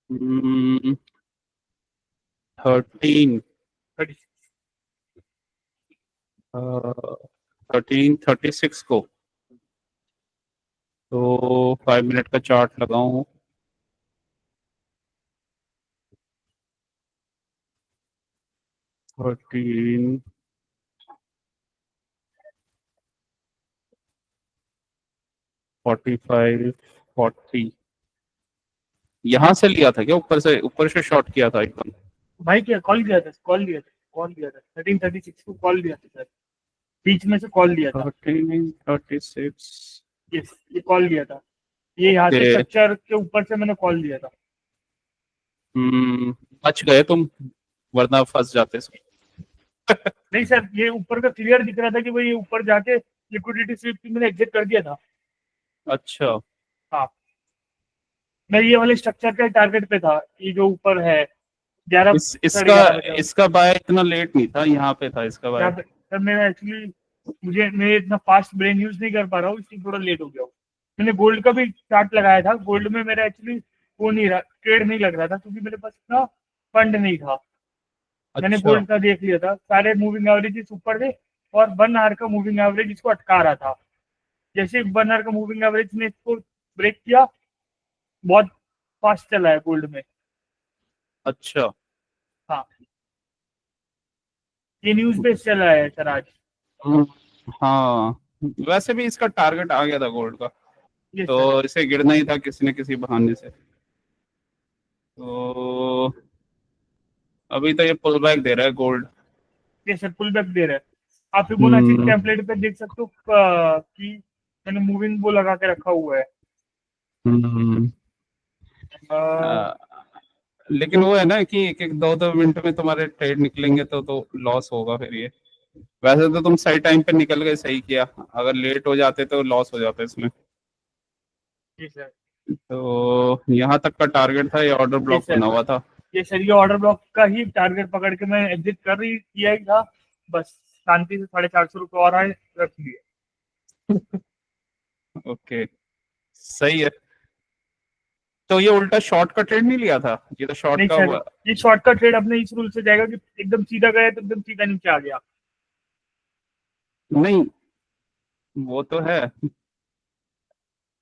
13 36 1336 को, तो 5 मिनट का चार्ट लगाऊं। थर्टीन 45 40 यहाँ से लिया था क्या? ऊपर से शॉर्ट किया था एकदम? भाई क्या कॉल दिया था 1336 को कॉल दिया था सर, बीच में से कॉल दिया था। 1336 ये कॉल दिया था, ये यहाँ से ओके। स्ट्रक्चर के ऊपर से मैंने कॉल दिया था। बच गए तुम, वरना फंस जाते। नहीं सर, ये ऊपर का क्लियर दिख रहा था कि भाई ये ऊपर जाके लिक्विडिटी स्वीप की मैंने एग्जिट कर दिया था। अच्छा, हाँ, मैं ये वाले स्ट्रक्चर के टारगेट पे था, ये जो ऊपर है 11 इसका 11:30 बजे। इसका बाय इतना लेट नहीं था, यहाँ पे था इसका बाय। यहाँ पे सर मेरा एक्चुअली, मैं इतना फास्ट ब्रेन यूज नहीं कर पा रहा हूँ, इसलिए थोड़ा लेट हो गया हूँ। मैंने गोल्ड का भी चार्ट लगाया था, गोल्ड में मेरा एक्चुअली वो नहीं रहा, ट्रेड नहीं लग रहा था क्योंकि मेरे पास इतना फंड नहीं था। मैंने अच्छा गोल्ड का देख लिया था, सारे मूविंग एवरेजेस ऊपर थे और 1 आवर का मूविंग एवरेज इसको अटका रहा था। जैसे 1 आवर का मूविंग एवरेज ने इसको ब्रेक किया, बहुत फास्ट चला है गोल्ड में। अच्छा। हाँ, ये न्यूज बेस चला है सर आज। हम्म, हाँ, वैसे भी इसका टारगेट आ गया था गोल्ड का, ये सर, तो इसे गिरना ही था किसी न किसी बहाने से। तो अभी तो ये पुल बैक दे रहा है गोल्ड। ये सर पुल बैक दे रहा है। आप फिबोनाची हम्म टेम्पलेट पे देख सकते हो कि मैंने मूविंग वो लगा के रखा हुआ है। हम्म, अ, आ, लेकिन वो है ना कि एक एक दो दो मिनट में तुम्हारे ट्रेड निकलेंगे तो लॉस होगा फिर ये। वैसे तो तुम सही टाइम पे निकल गए, सही किया। अगर लेट हो जाते तो लॉस हो जाता इसमें। जी सर। तो यहाँ तक का टारगेट था, ये ऑर्डर ये ब्लॉक सर, बना हुआ था। ये ऑर्डर ब्लॉक का ही टारगेट पकड़ के मैं एग्जिट कर रही किया ही था। बस शांति से 450 रुपये और आए, रख लिए। ओके, सही है। तो ये उल्टा शॉर्ट का ट्रेड नहीं लिया था, ये तो शॉर्ट नहीं का सर, ये शॉर्टकट ट्रेड अपने इस रूल से जाएगा कि एकदम सीधा गया तो एकदम सीधा नीचे आ गया। नहीं, वो तो है।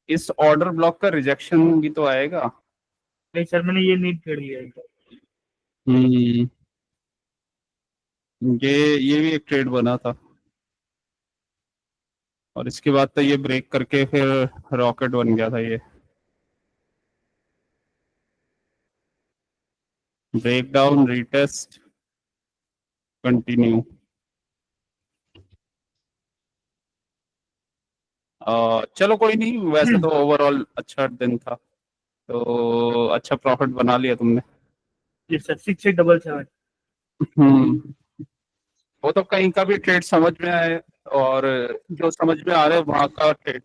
इस ऑर्डर ब्लॉक का रिजेक्शन भी तो आएगा। नहीं सर, मैंने ये नहीं ट्रेड लिया इधर। हम्म ये भी एक ट्रेड बना था, और इसके बाद तो ये ब्रेक करके फिर रॉकेट बन गया था ये। Break down, retest, continue. चलो कोई नहीं, वैसे तो ओवरऑल अच्छा दिन था, तो अच्छा प्रॉफिट बना लिया तुमने। ये सर 6877। हम्म वो तो कहीं का भी ट्रेड समझ में आए, और जो समझ में आ रहा है वहां का ट्रेड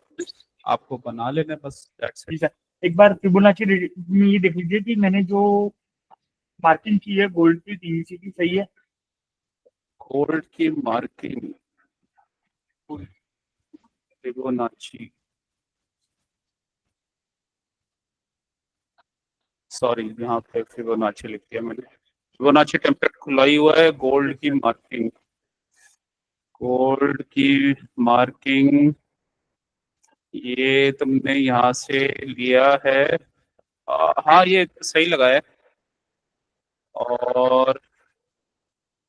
आपको बना लेना है, बस दैट्स इट। जी सर, एक बार फिबोनाची में ये देख लीजिए कि मैंने जो मार्किंग की है गोल्ड की, टीवीसी की, सही है। गोल्ड की मार्किंग, फिबोनाची, सॉरी यहाँ पे फिबोनाची लिख दिया मैंने। फिबोनाची टेम्पलेट खुला ही हुआ है। गोल्ड की मार्किंग, गोल्ड की मार्किंग ये तुमने यहाँ से लिया है। हाँ, ये सही लगा है। और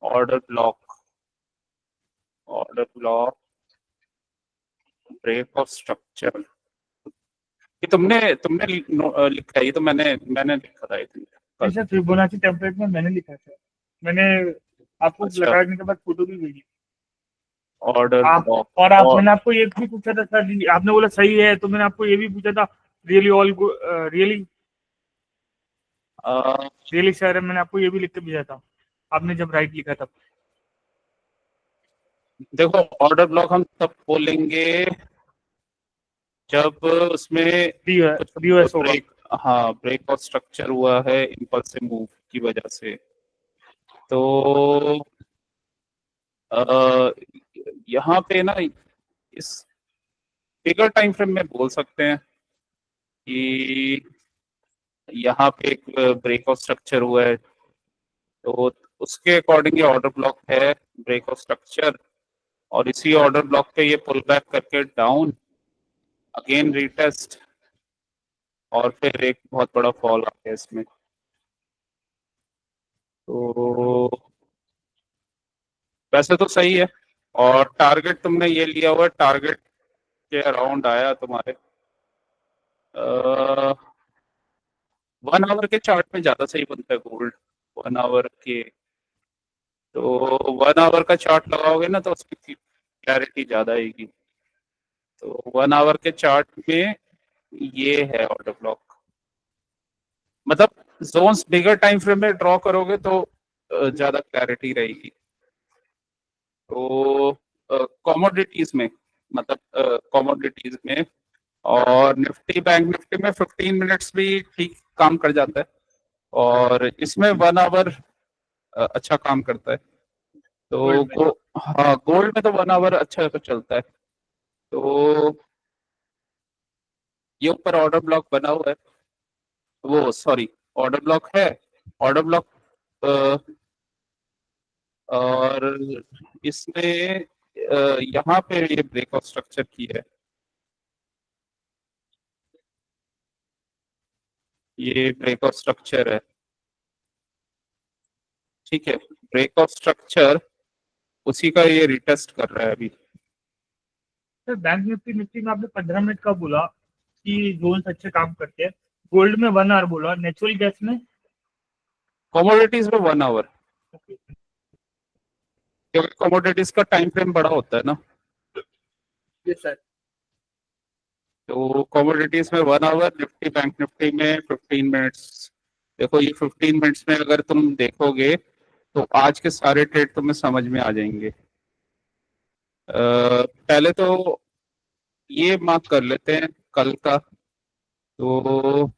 order block, order block, break of structure, ये तुमने तुमने लिखा है, ये तो मैंने लिखा था, ये नहीं कल। सर, फिबोनाची टेम्पलेट में मैंने लिखा था, मैंने आपको अच्छा, लगाने के बाद फोटो भी भेजी। ऑर्डर आप ब्लॉक और आप, और मैंने आपको ये भी पूछा था सर, आपने बोला सही है, तो मैंने आपको ये भी पूछा था रियली ऑल रियली अ, रियली सर, मैंने आपको ये भी लिख के भेजा था, आपने जब राइट लिखा था। देखो, ऑर्डर ब्लॉक हम तब बोलेंगे जब उसमें कुछ बीओएस होगा। ब्रेक, हाँ, ब्रेक ऑफ स्ट्रक्चर हुआ है इम्पल्सिव मूव की वजह से। तो अ, यहाँ पे ना, इस बिगर टाइम फ्रेम में बोल सकते हैं कि यहाँ पे एक ब्रेकआउट स्ट्रक्चर हुआ है, तो उसके अकॉर्डिंग ये ऑर्डर ब्लॉक है, ब्रेकआउट स्ट्रक्चर। और इसी ऑर्डर ब्लॉक पे ये पुल बैक करके डाउन, अगेन रीटेस्ट, और फिर एक बहुत बड़ा फॉल आ गया इसमें। तो वैसे तो सही है, और टारगेट तुमने ये लिया हुआ है, टारगेट के अराउंड आया तुम्हारे। 1 आवर के चार्ट में ज्यादा सही बनता है गोल्ड। 1 आवर के, तो 1 आवर का चार्ट लगाओगे ना तो उसकी क्लैरिटी ज्यादा आएगी। तो 1 आवर के चार्ट में ये है ऑर्डर ब्लॉक, मतलब जोन्स बिगर टाइम फ्रेम में ड्रॉ करोगे तो ज्यादा क्लैरिटी रहेगी। तो कमोडिटीज में, मतलब कमोडिटीज में और निफ्टी बैंक निफ्टी में 15 मिनट्स भी ठीक काम कर जाता है, और इसमें 1 आवर अच्छा काम करता है। तो गोल्ड में। हाँ, गोल्ड में तो 1 आवर अच्छा तो चलता है। तो ये ऊपर ऑर्डर ब्लॉक बना हुआ है, वो सॉरी, ऑर्डर ब्लॉक है, ऑर्डर ब्लॉक। और इसमें यहाँ पे ये ब्रेकआउट स्ट्रक्चर की है, ये ब्रेकआउट स्ट्रक्चर है, ठीक है। ब्रेकआउट स्ट्रक्चर उसी का ये रिटेस्ट कर रहा है अभी। सर बैंक निफ्टी निफ्टी में आपने 15 मिनट का बोला कि जोन्स अच्छे काम करते हैं, गोल्ड में 1 आवर बोला, नेचुरल गैस में? कमोडिटीज में 1 आवर, क्योंकि कमोडिटीज का टाइम फ्रेम बड़ा होता है ना। Yes sir. तो कमोडिटीज में 1 आवर, निफ्टी बैंक निफ्टी में 15 मिनट्स। देखो ये 15 मिनट्स में अगर तुम देखोगे तो आज के सारे ट्रेड तुम्हें समझ में आ जाएंगे। पहले तो ये मार्क कर लेते हैं कल का। तो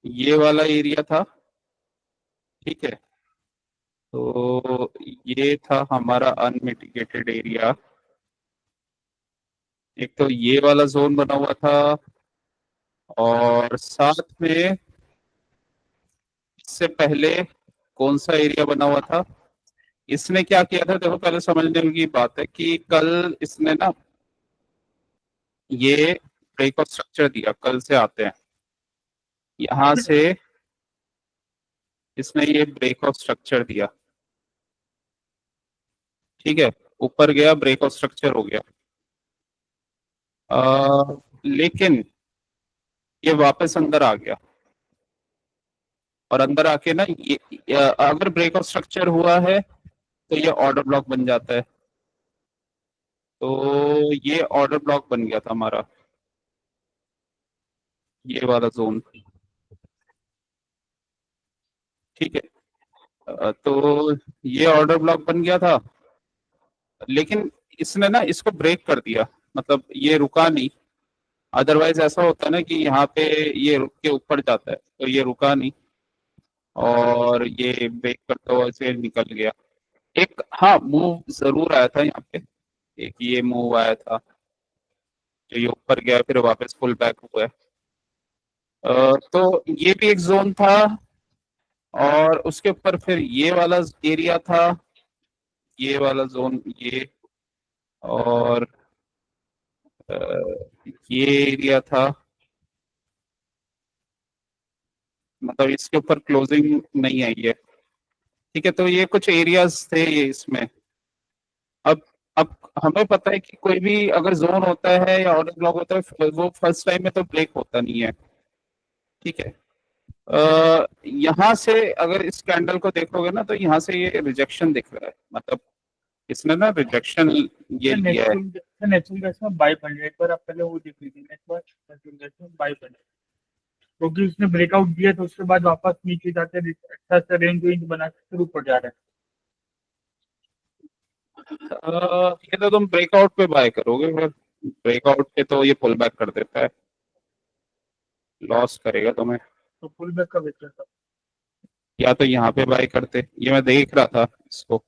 ये वाला एरिया था, ठीक है। तो ये था हमारा अनमिटिगेटेड एरिया। एक तो ये वाला जोन बना हुआ था, और साथ में इससे पहले कौन सा एरिया बना हुआ था। इसने क्या किया था, देखो पहले समझने की बात है कि कल इसने ना ये ब्रेकआउट स्ट्रक्चर दिया, कल से आते हैं यहां से, इसने ये ब्रेकआउट स्ट्रक्चर दिया, ठीक है। ऊपर गया, ब्रेकआउट स्ट्रक्चर हो गया। लेकिन ये वापस अंदर आ गया, और अंदर आके ना ये अगर ब्रेकआउट स्ट्रक्चर हुआ है तो ये ऑर्डर ब्लॉक बन जाता है। तो ये ऑर्डर ब्लॉक बन गया था हमारा, ये वाला जोन, ठीक है। तो ये ऑर्डर ब्लॉक बन गया था, लेकिन इसने ना इसको ब्रेक कर दिया, मतलब ये रुका नहीं। अदरवाइज ऐसा होता है ना कि यहाँ पे ये रुक के ऊपर जाता है, तो ये रुका नहीं, और ये ब्रेक करता हुआ से निकल गया। एक हाँ मूव जरूर आया था यहाँ पे, एक ये मूव आया था, जो ये ऊपर गया फिर वापस फुल बैक हुआ है। तो ये भी एक जोन था, और उसके ऊपर फिर ये वाला एरिया था, ये वाला जोन ये, और अ, ये एरिया था, मतलब इसके ऊपर क्लोजिंग नहीं आई है, ठीक है। तो ये कुछ एरियाज थे ये इसमें। अब अब हमें पता है कि कोई भी अगर जोन होता है या ऑर्डर ब्लॉक होता है, वो फर्स्ट टाइम में तो ब्रेक होता नहीं है, ठीक है। यहाँ से अगर इस कैंडल को देखोगे ना तो यहाँ से ये रिजेक्शन दिख रहा है, मतलब इसने ना रिजेक्शन ये लिया है। नेचुरल गैस में बाई पॉइंट, एक बार आप पहले वो देख लीजिए, नेचुरल गैस में बाई पॉइंट, क्योंकि उसने ब्रेकआउट दिया तो उसके बाद वापस नीचे जाते अच्छा सा रेंज वेंज बना के फिर ऊपर जा रहा है। ये तो तुम ब्रेकआउट पे बाय करोगे, फिर ब्रेकआउट पे तो ये पुल बैक कर देता है, लॉस करेगा तुम्हें। तो फुल बैक का बेचना था। या तो यहाँ पे बाय करते, ये मैं देख रहा था इसको,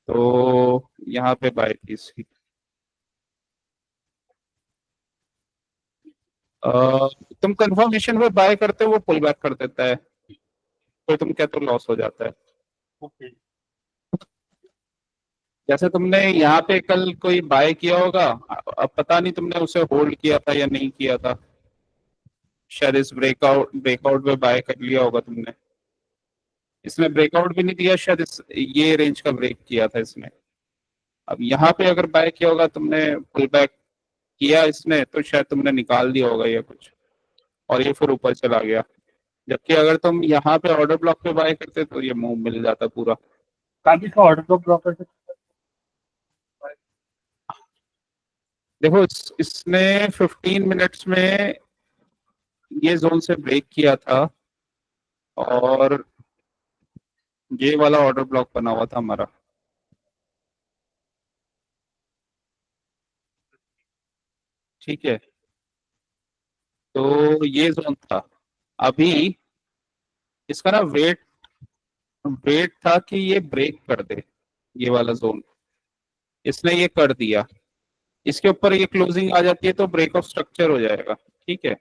तो यहाँ पे बाय थी इसकी। तुम कंफर्मेशन पे बाय करते हो वो पुल बैक कर देता है, तो तुम क्या तो लॉस हो जाता है। ओके। जैसे तुमने यहाँ पे कल कोई बाय किया होगा, अब पता नहीं तुमने उसे होल्ड किया था या नहीं किया था, शायद इस ब्रेकआउट पे बाय कर लिया होगा तुमने। इसने ब्रेकआउट भी नहीं दिया शायद, ये रेंज का ब्रेक किया था इसने। अब यहाँ पे अगर बाय किया होगा तुमने, पुल बैक किया इसने, तो शायद तुमने निकाल दिया होगा या कुछ, और ये फिर ऊपर चला गया। जबकि अगर तुम यहाँ पे ऑर्डर ब्लॉक पे बाय करते तो ये मूव मिल जाता पूरा। काफी का ऑर्डर ब्लॉक कर सकते देखो इसने 15 मिनट्स में ये जोन से ब्रेक किया था, और ये वाला ऑर्डर ब्लॉक बना हुआ था हमारा। ठीक है, तो ये जोन था। अभी इसका ना वेट वेट था कि ये ब्रेक कर दे, ये वाला जोन, इसने ये कर दिया। इसके ऊपर ये क्लोजिंग आ जाती है तो ब्रेक ऑफ स्ट्रक्चर हो जाएगा। ठीक है,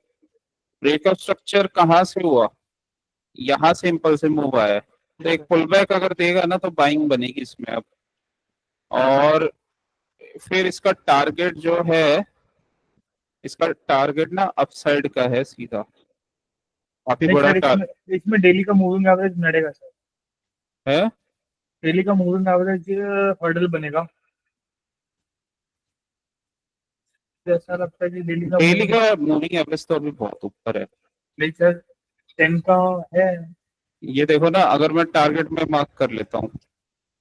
ब्रेक ऑफ स्ट्रक्चर कहाँ से हुआ, यहाँ से इम्पल्सिव मूव आया है, तो एक पुल बैक अगर देगा ना तो बाइंग बनेगी इसमें अब। और फिर इसका टारगेट जो है, इसका टारगेट ना अपसाइड का है सीधा, काफी नहीं बड़ा सर, इसमें इसमें डेली का मूविंग एवरेज मिलेगा सर। है। डेली का मूविंग एवरेज हर्डल बनेगा। तो ऐसा लगता है कि डेली का डेली मूविंग, का मूविंग एवरेज तो अभी बहुत ऊपर है। नहीं सर 10 का है। ये देखो ना, अगर मैं टारगेट में मार्क कर लेता हूँ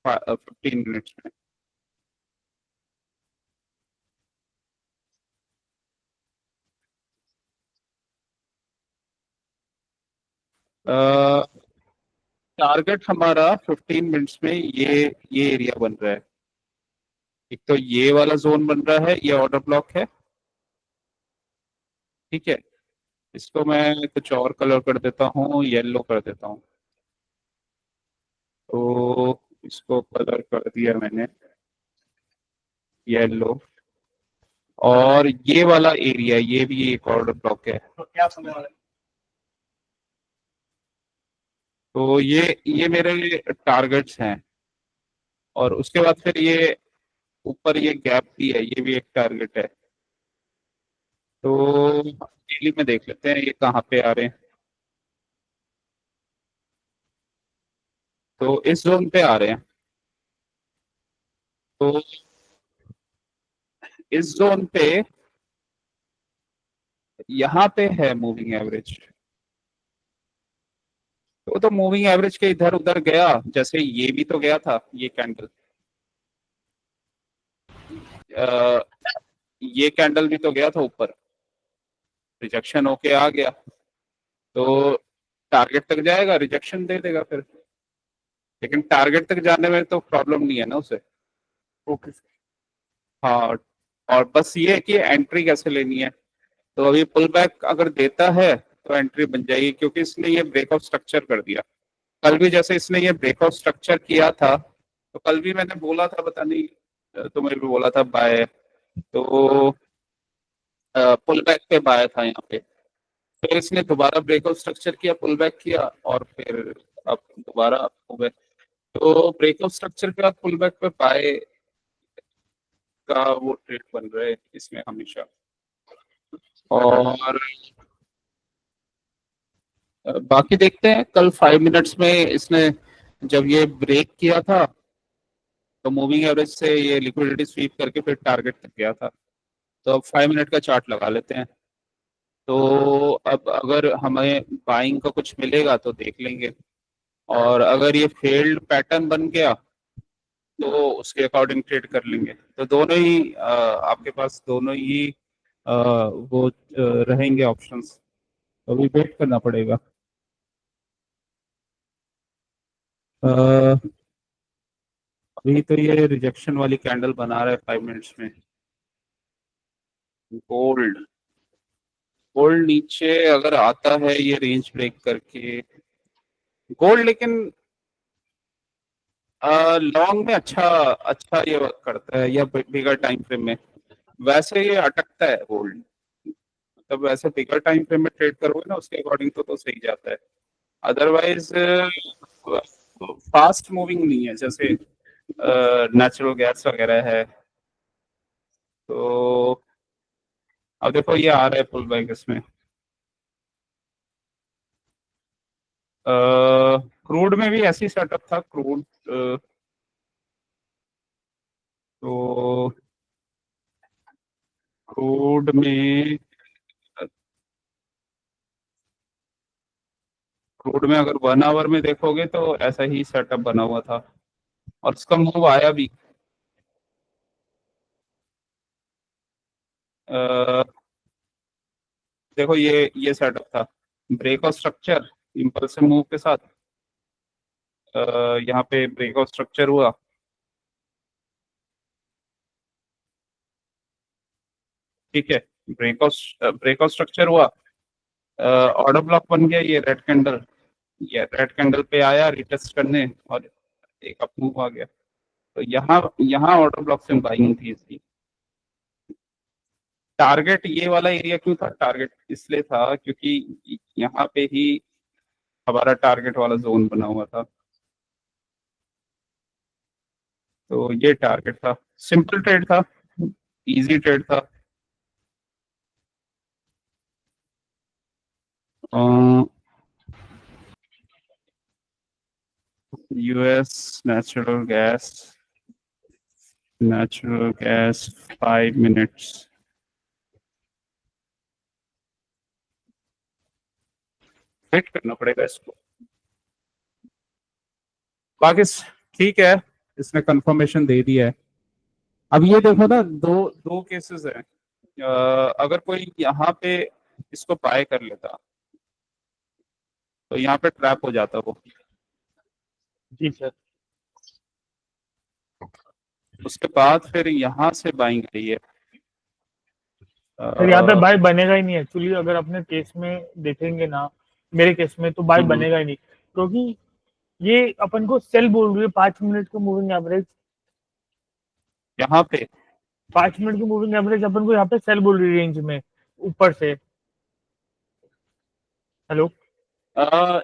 15 मिनट्स में, टारगेट हमारा 15 मिनट्स में ये एरिया बन रहा है। एक तो ये वाला जोन बन रहा है, ये ऑर्डर ब्लॉक है। ठीक है, इसको मैं कुछ और कलर कर देता हूँ, येलो कर देता हूँ। तो इसको कलर कर दिया मैंने येलो। और ये वाला एरिया, ये भी एक ऑर्डर ब्लॉक है। तो क्या समय वाला तो ये मेरे टारगेट्स हैं। और उसके बाद फिर ये ऊपर ये गैप भी है, ये भी एक टारगेट है। तो डेली में देख लेते हैं ये कहाँ पे आ रहे हैं। तो इस जोन पे आ रहे हैं। तो इस जोन पे यहाँ पे है मूविंग एवरेज। तो मूविंग एवरेज के इधर उधर गया, जैसे ये भी तो गया था ये कैंडल, ये कैंडल भी तो गया था ऊपर, रिजेक्शन होके आ गया, तो टारगेट तक जाएगा, रिजेक्शन दे देगा फिर। लेकिन टारगेट तक जाने में तो प्रॉब्लम नहीं है ना उसे। Okay sir. हाँ, और बस ये है कि एंट्री कैसे लेनी है। तो अभी पुल बैक अगर देता है तो एंट्री बन जाएगी, क्योंकि इसने ये ब्रेक ऑफ स्ट्रक्चर कर दिया। कल भी जैसे इसने ये ब्रेक ऑफ स्ट्रक्चर किया था, तो कल भी मैंने बोला था, पता नहीं तुम्हें भी बोला था बाय, तो पुल बैक पे बाय था यहाँ पे। फिर इसने दोबारा ब्रेक ऑफ स्ट्रक्चर किया, पुल बैक किया, और फिर अब दोबारा हो गए। तो ब्रेक ऑफ स्ट्रक्चर के बाद पुल बैक पे बाय का वो ट्रेड बन रहा है इसमें हमेशा। और बाकी देखते हैं कल 5 मिनट्स में इसने जब ये ब्रेक किया था, तो मूविंग एवरेज से ये लिक्विडिटी स्वीप करके फिर टारगेट तक गया था। तो अब 5 मिनट का चार्ट लगा लेते हैं। तो अब अगर हमें बाइंग का कुछ मिलेगा तो देख लेंगे, और अगर ये फेल्ड पैटर्न बन गया तो उसके अकॉर्डिंग ट्रेड कर लेंगे। तो दोनों ही आपके पास दोनों ही वो रहेंगे ऑप्शंस। तो अभी वेट करना पड़ेगा। अ, अभी तो ये रिजेक्शन वाली कैंडल बना रहा है 5 मिनट्स में। गोल्ड गोल्ड नीचे अगर आता है ये रेंज ब्रेक करके, गोल्ड लेकिन लॉन्ग में अच्छा अच्छा ये वर्क करता है, या बिगर टाइम फ्रेम में। वैसे ये अटकता है गोल्ड, मतलब वैसे बिगर टाइम फ्रेम में ट्रेड करोगे ना उसके अकॉर्डिंग तो सही जाता है। अदरवाइज फास्ट मूविंग नहीं है, जैसे नेचुरल गैस वगैरह है। तो अब देखो ये आ रहा है पुल बैक इसमें। क्रूड में भी ऐसी सेटअप था, क्रूड तो क्रूड में अगर 1 आवर में देखोगे तो ऐसा ही सेटअप बना हुआ था और उसका मूव आया भी। अ, देखो ये सेटअप था, ब्रेकआउट स्ट्रक्चर इम्पल्सिव मूव के साथ। यहाँ पे ब्रेकआउट स्ट्रक्चर हुआ, ठीक है, ब्रेकआउट स्ट्रक्चर हुआ, ऑर्डर ब्लॉक बन गया, ये रेड कैंडल पे आया रिटेस्ट करने और एक अप मूव आ गया। तो यहाँ यहाँ ऑर्डर ब्लॉक से बाइंग थी इसकी। टारगेट ये वाला एरिया क्यों था? टारगेट इसलिए था क्योंकि यहाँ पे ही हमारा टारगेट वाला जोन बना हुआ था, तो ये टारगेट था। सिंपल ट्रेड था, इजी ट्रेड था। US natural gas 5 minutes. Wait करना पड़ेगा इसको। बाकी ठीक है, इसने कंफर्मेशन दे दिया है। अब ये देखो ना, दो दो केसेस है। अगर कोई यहाँ पे इसको बाय कर लेता तो यहाँ पे ट्रैप हो जाता वो। जी सर। उसके बाद फिर यहाँ से बाइंग आई है। सर यहाँ पे अ, बाय बनेगा ही नहीं एक्चुअली, अगर अपने केस में देखेंगे ना, मेरे केस में तो बाय हम्म, बनेगा ही नहीं, क्योंकि ये अपन को सेल बोल रही है 5 मिनट का मूविंग एवरेज। यहाँ पे 5 मिनट की मूविंग एवरेज अपन को यहाँ पे सेल बोल रही है रेंज में ऊपर से। हेलो। अ,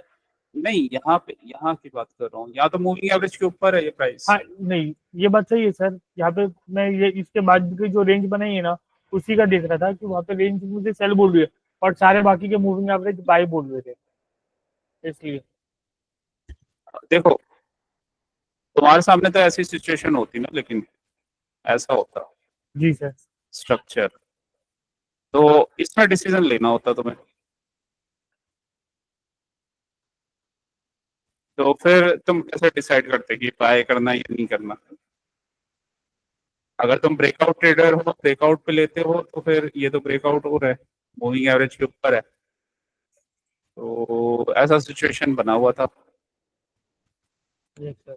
नहीं, यहाँ की बात कर रहा हूँ, यहाँ तो मूविंग एवरेज के ऊपर है ये प्राइस। हाँ नहीं, ये बात सही है सर। यहाँ पे मैं ये इसके बाद की जो रेंज बनाई है ना, उसी का देख रहा था कि वहाँ पे रेंज मुझे सेल बोल रही है और सारे बाकी के मूविंग एवरेज बाय बोल रहे थे, इसलिए। देखो तुम्हारे सामने तो ऐसी सिचुएशन होती ना, लेकिन ऐसा होता जी सर। स्ट्रक्चर, तो इसमें डिसीजन लेना होता तुम्हें। तो फिर तुम कैसे डिसाइड करते कि बाय करना या नहीं करना? अगर तुम ब्रेकआउट ट्रेडर हो, ब्रेकआउट पे लेते हो, तो फिर ये तो ब्रेकआउट हो रहा है, मूविंग एवरेज के ऊपर है, तो ऐसा सिचुएशन बना हुआ था। Yes sir.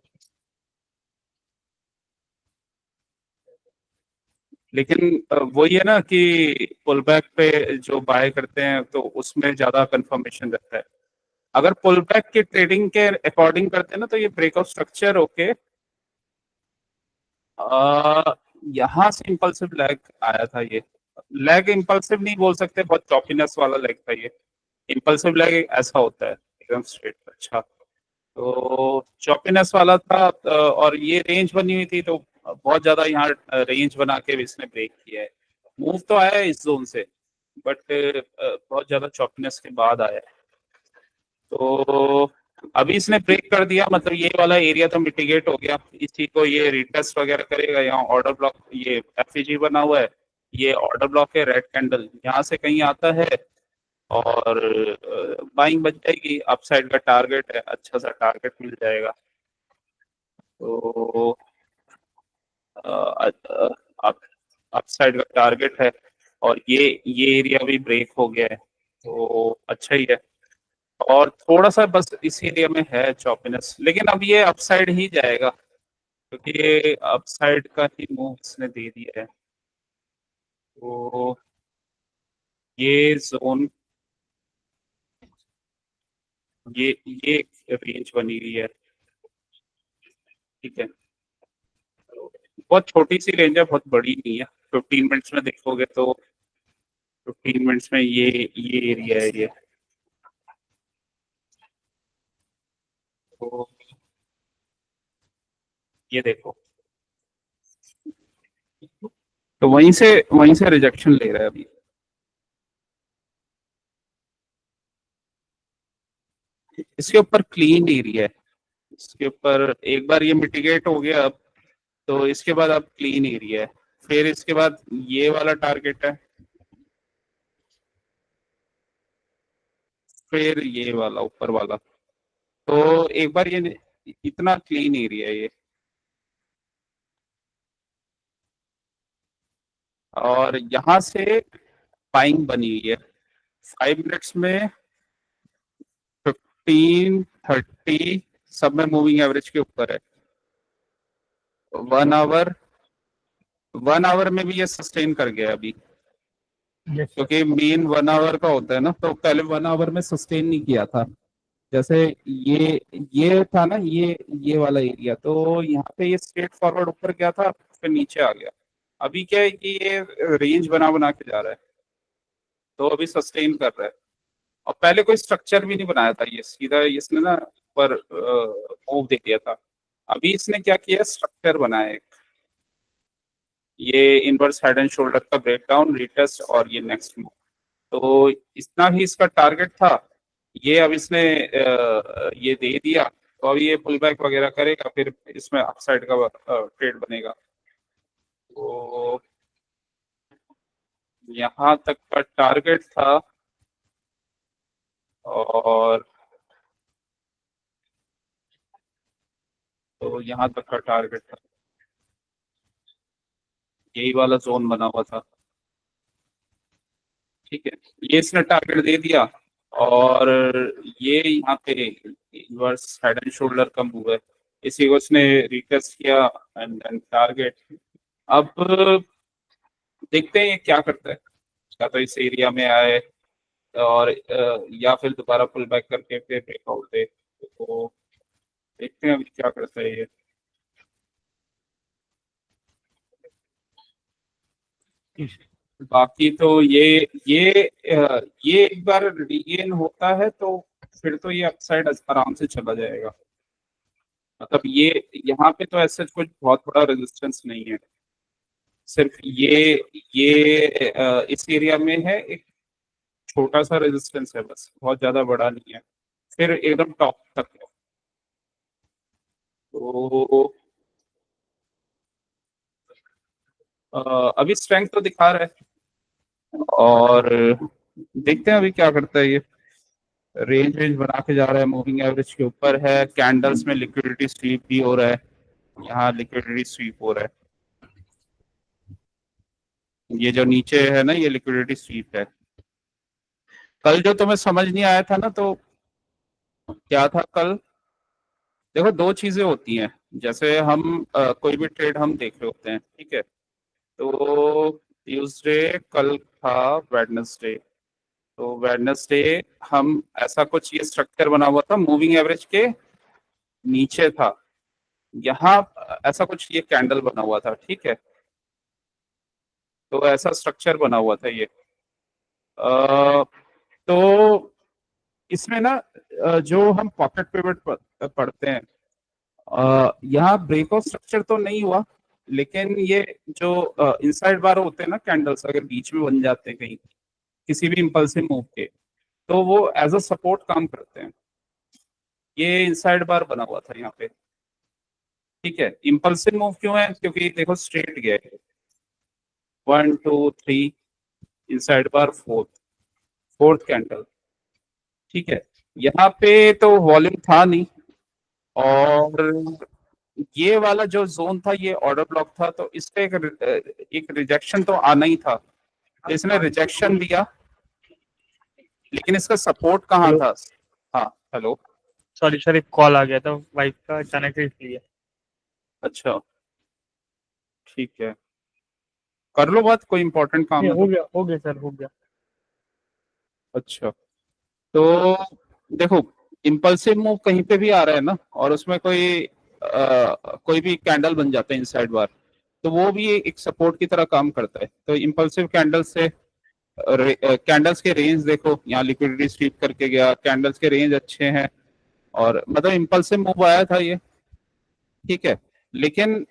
लेकिन वही है ना कि पुल बैक पे जो बाय करते हैं तो उसमें ज्यादा कंफर्मेशन रहता है। अगर पुल बैक की ट्रेडिंग के अकॉर्डिंग करते हैं ना, तो ये ब्रेकआउट स्ट्रक्चर ओके, यहाँ से इम्पल्सिव लैग आया था ये। लैग इम्पल्सिव नहीं बोल सकते, बहुत चॉपीनेस वाला लैग था ये। इम्पल्सिव लैग ऐसा होता है एकदम स्ट्रेट। अच्छा, तो चॉपीनेस वाला था, और ये रेंज बनी हुई थी, तो बहुत ज्यादा यहाँ रेंज बना के भी इसने ब्रेक किया है। मूव तो आया है इस जोन से, बट बहुत ज्यादा चॉपीनेस के बाद आया है। तो अभी इसने ब्रेक कर दिया, मतलब ये वाला एरिया तो मिटिगेट हो गया। इसी को ये रिटेस्ट वगैरह करेगा। यहाँ ऑर्डर ब्लॉक, ये एफईजी बना हुआ है, ये ऑर्डर ब्लॉक है, रेड कैंडल यहाँ से कहीं आता है और बाइंग बच जाएगी। अपसाइड का टारगेट है, अच्छा सा टारगेट मिल जाएगा। तो अप अपसाइड का टारगेट है और ये एरिया भी ब्रेक हो गया है, तो अच्छा ही है। और थोड़ा सा बस इस एरिया में है चॉपीनेस, लेकिन अब ये अपसाइड ही जाएगा क्योंकि ये अपसाइड का ही मूव इसने दे दिया है। तो ये जोन, ये रेंज बनी हुई है, ठीक है। बहुत छोटी सी रेंज है, बहुत बड़ी नहीं है। 15 मिनट्स में देखोगे तो 15 मिनट्स में ये एरिया है ये। तो ये देखो, तो वहीं से रिजेक्शन ले रहा है अभी। इसके ऊपर क्लीन एरिया है, इसके ऊपर एक बार ये मिटिगेट हो गया अब, तो इसके बाद अब क्लीन एरिया है। फिर इसके बाद ये वाला टारगेट है, फिर ये वाला ऊपर वाला। तो एक बार ये इतना क्लीन एरिया है ये, और यहाँ से बाइंग बनी हुई है 5 मिनट्स में, 15, 30 सब में मूविंग एवरेज के ऊपर है। 1 आवर, 1 आवर में भी ये सस्टेन कर गया अभी, Yes, sir. क्योंकि मेन 1 आवर का होता है ना, तो पहले 1 आवर में सस्टेन नहीं किया था। जैसे ये था ना, ये वाला एरिया, तो यहाँ पे ये स्ट्रेट फॉरवर्ड ऊपर गया था, फिर नीचे आ गया। अभी क्या है कि ये रेंज बना बना के जा रहा है, तो अभी सस्टेन कर रहा है। और पहले कोई स्ट्रक्चर भी नहीं बनाया था, ये सीधा इसने ना ऊपर मूव दे दिया था। अभी इसने क्या किया, स्ट्रक्चर बनाया एक, ये इनवर्स हेड एंड शोल्डर का ब्रेकडाउन, रिटेस्ट और ये नेक्स्ट मूव। तो इतना ही इसका टारगेट था, ये अब इसने ये दे दिया, तो अब ये पुल बैक वगैरह करेगा, फिर इसमें अपसाइड का ट्रेड बनेगा। तो यहाँ तक का टारगेट था, और तो यहाँ तक का टारगेट था, यही वाला जोन बना हुआ था। ठीक है, ये इसने टारगेट दे दिया, और ये यहाँ पे इनवर्स हेड एंड शोल्डर का मूव है, इसी को उसने रिटेस्ट किया एंड टारगेट। अब देखते हैं ये क्या करता है, या तो इस एरिया में आए, और या फिर दोबारा पुल बैक करके फिर ब्रेकआउट दे। तो देखते हैं अभी क्या करता है ये। बाकी तो ये एक बार रीगेन होता है तो फिर तो ये अपसाइड आराम से चला जाएगा। मतलब यहाँ पे तो ऐसे कुछ बहुत बड़ा रेजिस्टेंस नहीं है, सिर्फ इस एरिया में है एक छोटा सा रेजिस्टेंस है, बस बहुत ज्यादा बड़ा नहीं है, फिर एकदम टॉप तक है। तो अभी स्ट्रेंथ तो दिखा रहा है, और देखते हैं अभी क्या करता है ये। रेंज रेंज बना के जा रहा है, मूविंग एवरेज के ऊपर है, कैंडल्स में लिक्विडिटी स्वीप भी हो रहा है, यहाँ लिक्विडिटी स्वीप हो रहा है, ये जो नीचे है ना ये लिक्विडिटी स्वीप है। कल जो तुम्हें समझ नहीं आया था ना, तो क्या था कल, देखो दो चीजें होती हैं, जैसे हम कोई भी ट्रेड हम देख रहे होते हैं, ठीक है, तो ट्यूसडे कल था, वेडनेसडे, तो वेडनेसडे हम ऐसा कुछ ये स्ट्रक्चर बना हुआ था, मूविंग एवरेज के नीचे था, यहाँ ऐसा कुछ ये कैंडल बना हुआ था, ठीक है, तो ऐसा स्ट्रक्चर बना हुआ था ये। तो इसमें ना जो हम पॉकेट पिवट पढ़ते हैं, यहाँ ब्रेकआउट स्ट्रक्चर तो नहीं हुआ, लेकिन ये जो इनसाइड बार होते हैं ना कैंडल्स, अगर बीच में बन जाते हैं कहीं किसी भी इंपल्सिव मूव के, तो वो एज अ सपोर्ट काम करते हैं। ये इनसाइड बार बना हुआ था यहाँ पे, ठीक है। इंपल्सिव मूव क्यों है, क्योंकि देखो स्ट्रेट गया है, 1 2 3 इनसाइड बार, फोर्थ कैंडल, ठीक है। यहाँ पे तो वॉल्यूम था नहीं, और ये वाला जो जोन था ये ऑर्डर ब्लॉक था, तो इस पे एक रिजेक्शन तो आना ही था, तो इसने रिजेक्शन दिया, लेकिन इसका सपोर्ट कहाँ हेलो। था। हाँ हेलो, सॉरी सर, एक कॉल आ गया था वाइफ का अचानक से, इसलिए। अच्छा ठीक है, कर लो बात, कोई इंपॉर्टेंट काम नहीं, है तो। हो गया सर, हो गया। अच्छा, तो देखो इम्पल्सिव मूव कहीं पे भी आ रहा है ना, और उसमें कोई भी कैंडल बन जाता है इनसाइड बार, तो वो भी एक सपोर्ट की तरह काम करता है। तो इम्पल्सिव कैंडल से कैंडल्स के रेंज देखो, यहाँ लिक्विडिटी स्वीप करके गया, कैंडल्स के रेंज अच्छे हैं, और मतलब इम्पल्सिव मूव आया था ये, ठीक है। लेकिन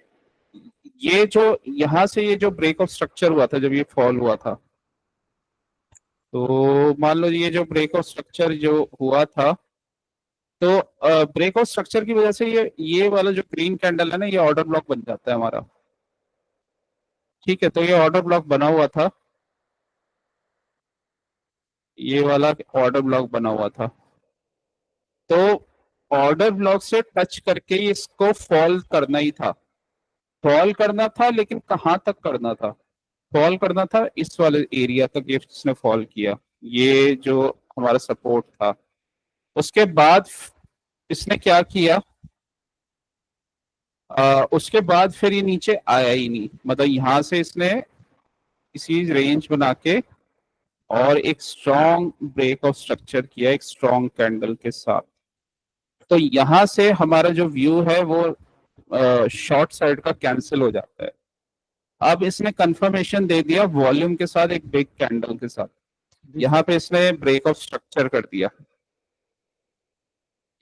ये जो यहाँ से ये जो ब्रेक ऑफ स्ट्रक्चर हुआ था, जब ये फॉल हुआ था, तो मान लो ये जो ब्रेक ऑफ स्ट्रक्चर जो हुआ था, तो ब्रेक ऑफ स्ट्रक्चर की वजह से ये वाला जो ग्रीन कैंडल है ना, ये ऑर्डर ब्लॉक बन जाता है हमारा, ठीक है। तो ये ऑर्डर ब्लॉक बना हुआ था, ये वाला ऑर्डर ब्लॉक बना हुआ था, तो ऑर्डर ब्लॉक से टच करके ही इसको फॉल करना ही था, फॉल करना था, लेकिन कहाँ तक करना था? फॉल करना था इस वाले एरिया तक, ये इसने फॉल किया, ये जो हमारा सपोर्ट था। उसके बाद इसने क्या किया, उसके बाद फिर ये नीचे आया ही नहीं, मतलब यहां से इसने इसी रेंज बना के और एक स्ट्रॉन्ग ब्रेक ऑफ स्ट्रक्चर किया एक स्ट्रॉन्ग कैंडल के साथ। तो यहां से हमारा जो व्यू है वो शॉर्ट साइड का कैंसिल हो जाता है। अब इसने कंफर्मेशन दे दिया वॉल्यूम के साथ, एक बिग कैंडल के साथ, यहाँ पे इसने ब्रेक ऑफ स्ट्रक्चर कर दिया,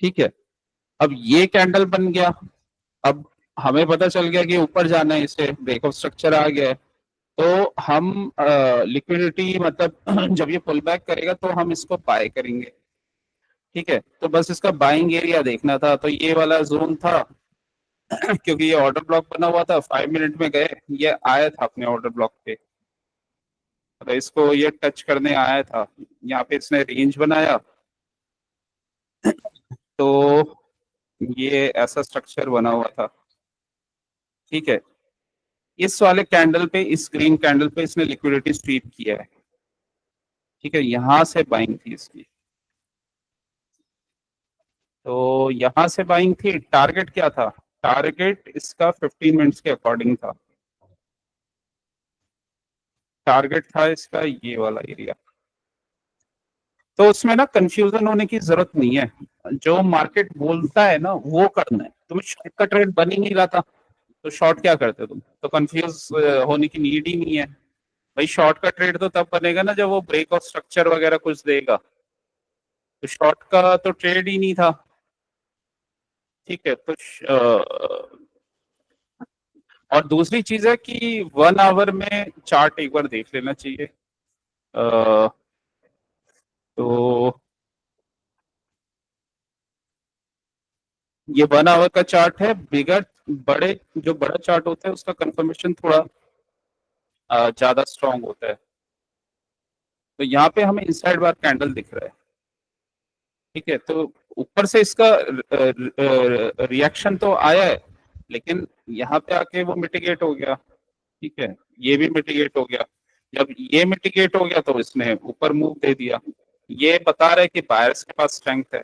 ठीक है। अब ये कैंडल बन गया, अब हमें पता चल गया कि ऊपर जाना है, इसे ब्रेक ऑफ स्ट्रक्चर आ गया है, तो हम लिक्विडिटी मतलब जब ये पुल बैक करेगा तो हम इसको बाय करेंगे, ठीक है। तो बस इसका बाइंग एरिया देखना था, तो ये वाला जोन था क्योंकि ये ऑर्डर ब्लॉक बना हुआ था, 5 मिनट में गए, ये आया था अपने ऑर्डर ब्लॉक पे, तो इसको ये टच करने आया था, यहाँ पे इसने रेंज बनाया, तो ये ऐसा स्ट्रक्चर बना हुआ था, ठीक है। इस वाले कैंडल पे, इस ग्रीन कैंडल पे इसने लिक्विडिटी स्वीप किया है, ठीक है, यहां से बाइंग थी इसकी, तो यहां से बाइंग थी। टारगेट क्या था? टारगेट इसका 15 मिनट्स के अकॉर्डिंग था, टारगेट था इसका ये वाला एरिया। तो उसमें ना कंफ्यूजन होने की जरूरत नहीं है, जो मार्केट बोलता है ना वो करना है, तुम्हें शॉर्ट का ट्रेड बन ही नहीं रहा था, तो शॉर्ट क्या करते तुम, तो कंफ्यूज होने की नीड ही नहीं है भाई। शॉर्ट का ट्रेड तो तब बनेगा ना जब वो ब्रेक ऑफ स्ट्रक्चर वगैरह कुछ देगा, तो शॉर्ट का तो ट्रेड ही नहीं था, ठीक है। तो और दूसरी चीज है कि 1 आवर में चार्ट एक बार देख लेना चाहिए, अ, तो ये 1 आवर का चार्ट है, बिगर बड़े जो बड़ा चार्ट होता है उसका कंफर्मेशन थोड़ा ज्यादा स्ट्रांग होता है। तो यहाँ पे हमें इनसाइड बार कैंडल दिख रहा है, ठीक है। तो ऊपर से इसका रिएक्शन तो आया है, लेकिन यहाँ पे आके वो मिटिगेट हो गया, ठीक है, ये भी मिटिगेट हो गया। जब ये मिटिगेट हो गया तो इसने ऊपर मूव दे दिया, ये बता रहा है कि बायर्स के पास स्ट्रेंथ है।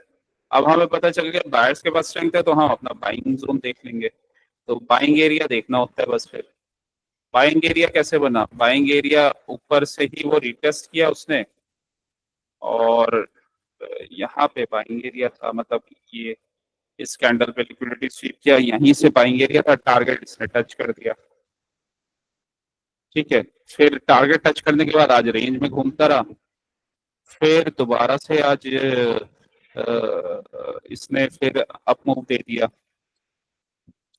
अब हमें पता चल गया बायर्स के पास स्ट्रेंथ है, तो हम अपना बाइंग जोन देख लेंगे, तो बाइंग एरिया देखना होता है बस। फिर बाइंग एरिया कैसे बना? बाइंग एरिया ऊपर से ही वो रिटेस्ट किया उसने, और यहाँ पे बाइंग एरिया था, मतलब ये इस कैंडल पे लिक्विडिटी स्वीप किया, यहीं से बाइंग एरिया था, टारगेट इसने टच कर दिया, ठीक है। फिर टारगेट टच करने के बाद आज रेंज में घूमता रहा, फिर दोबारा से आज इसने फिर अप मूव दे दिया,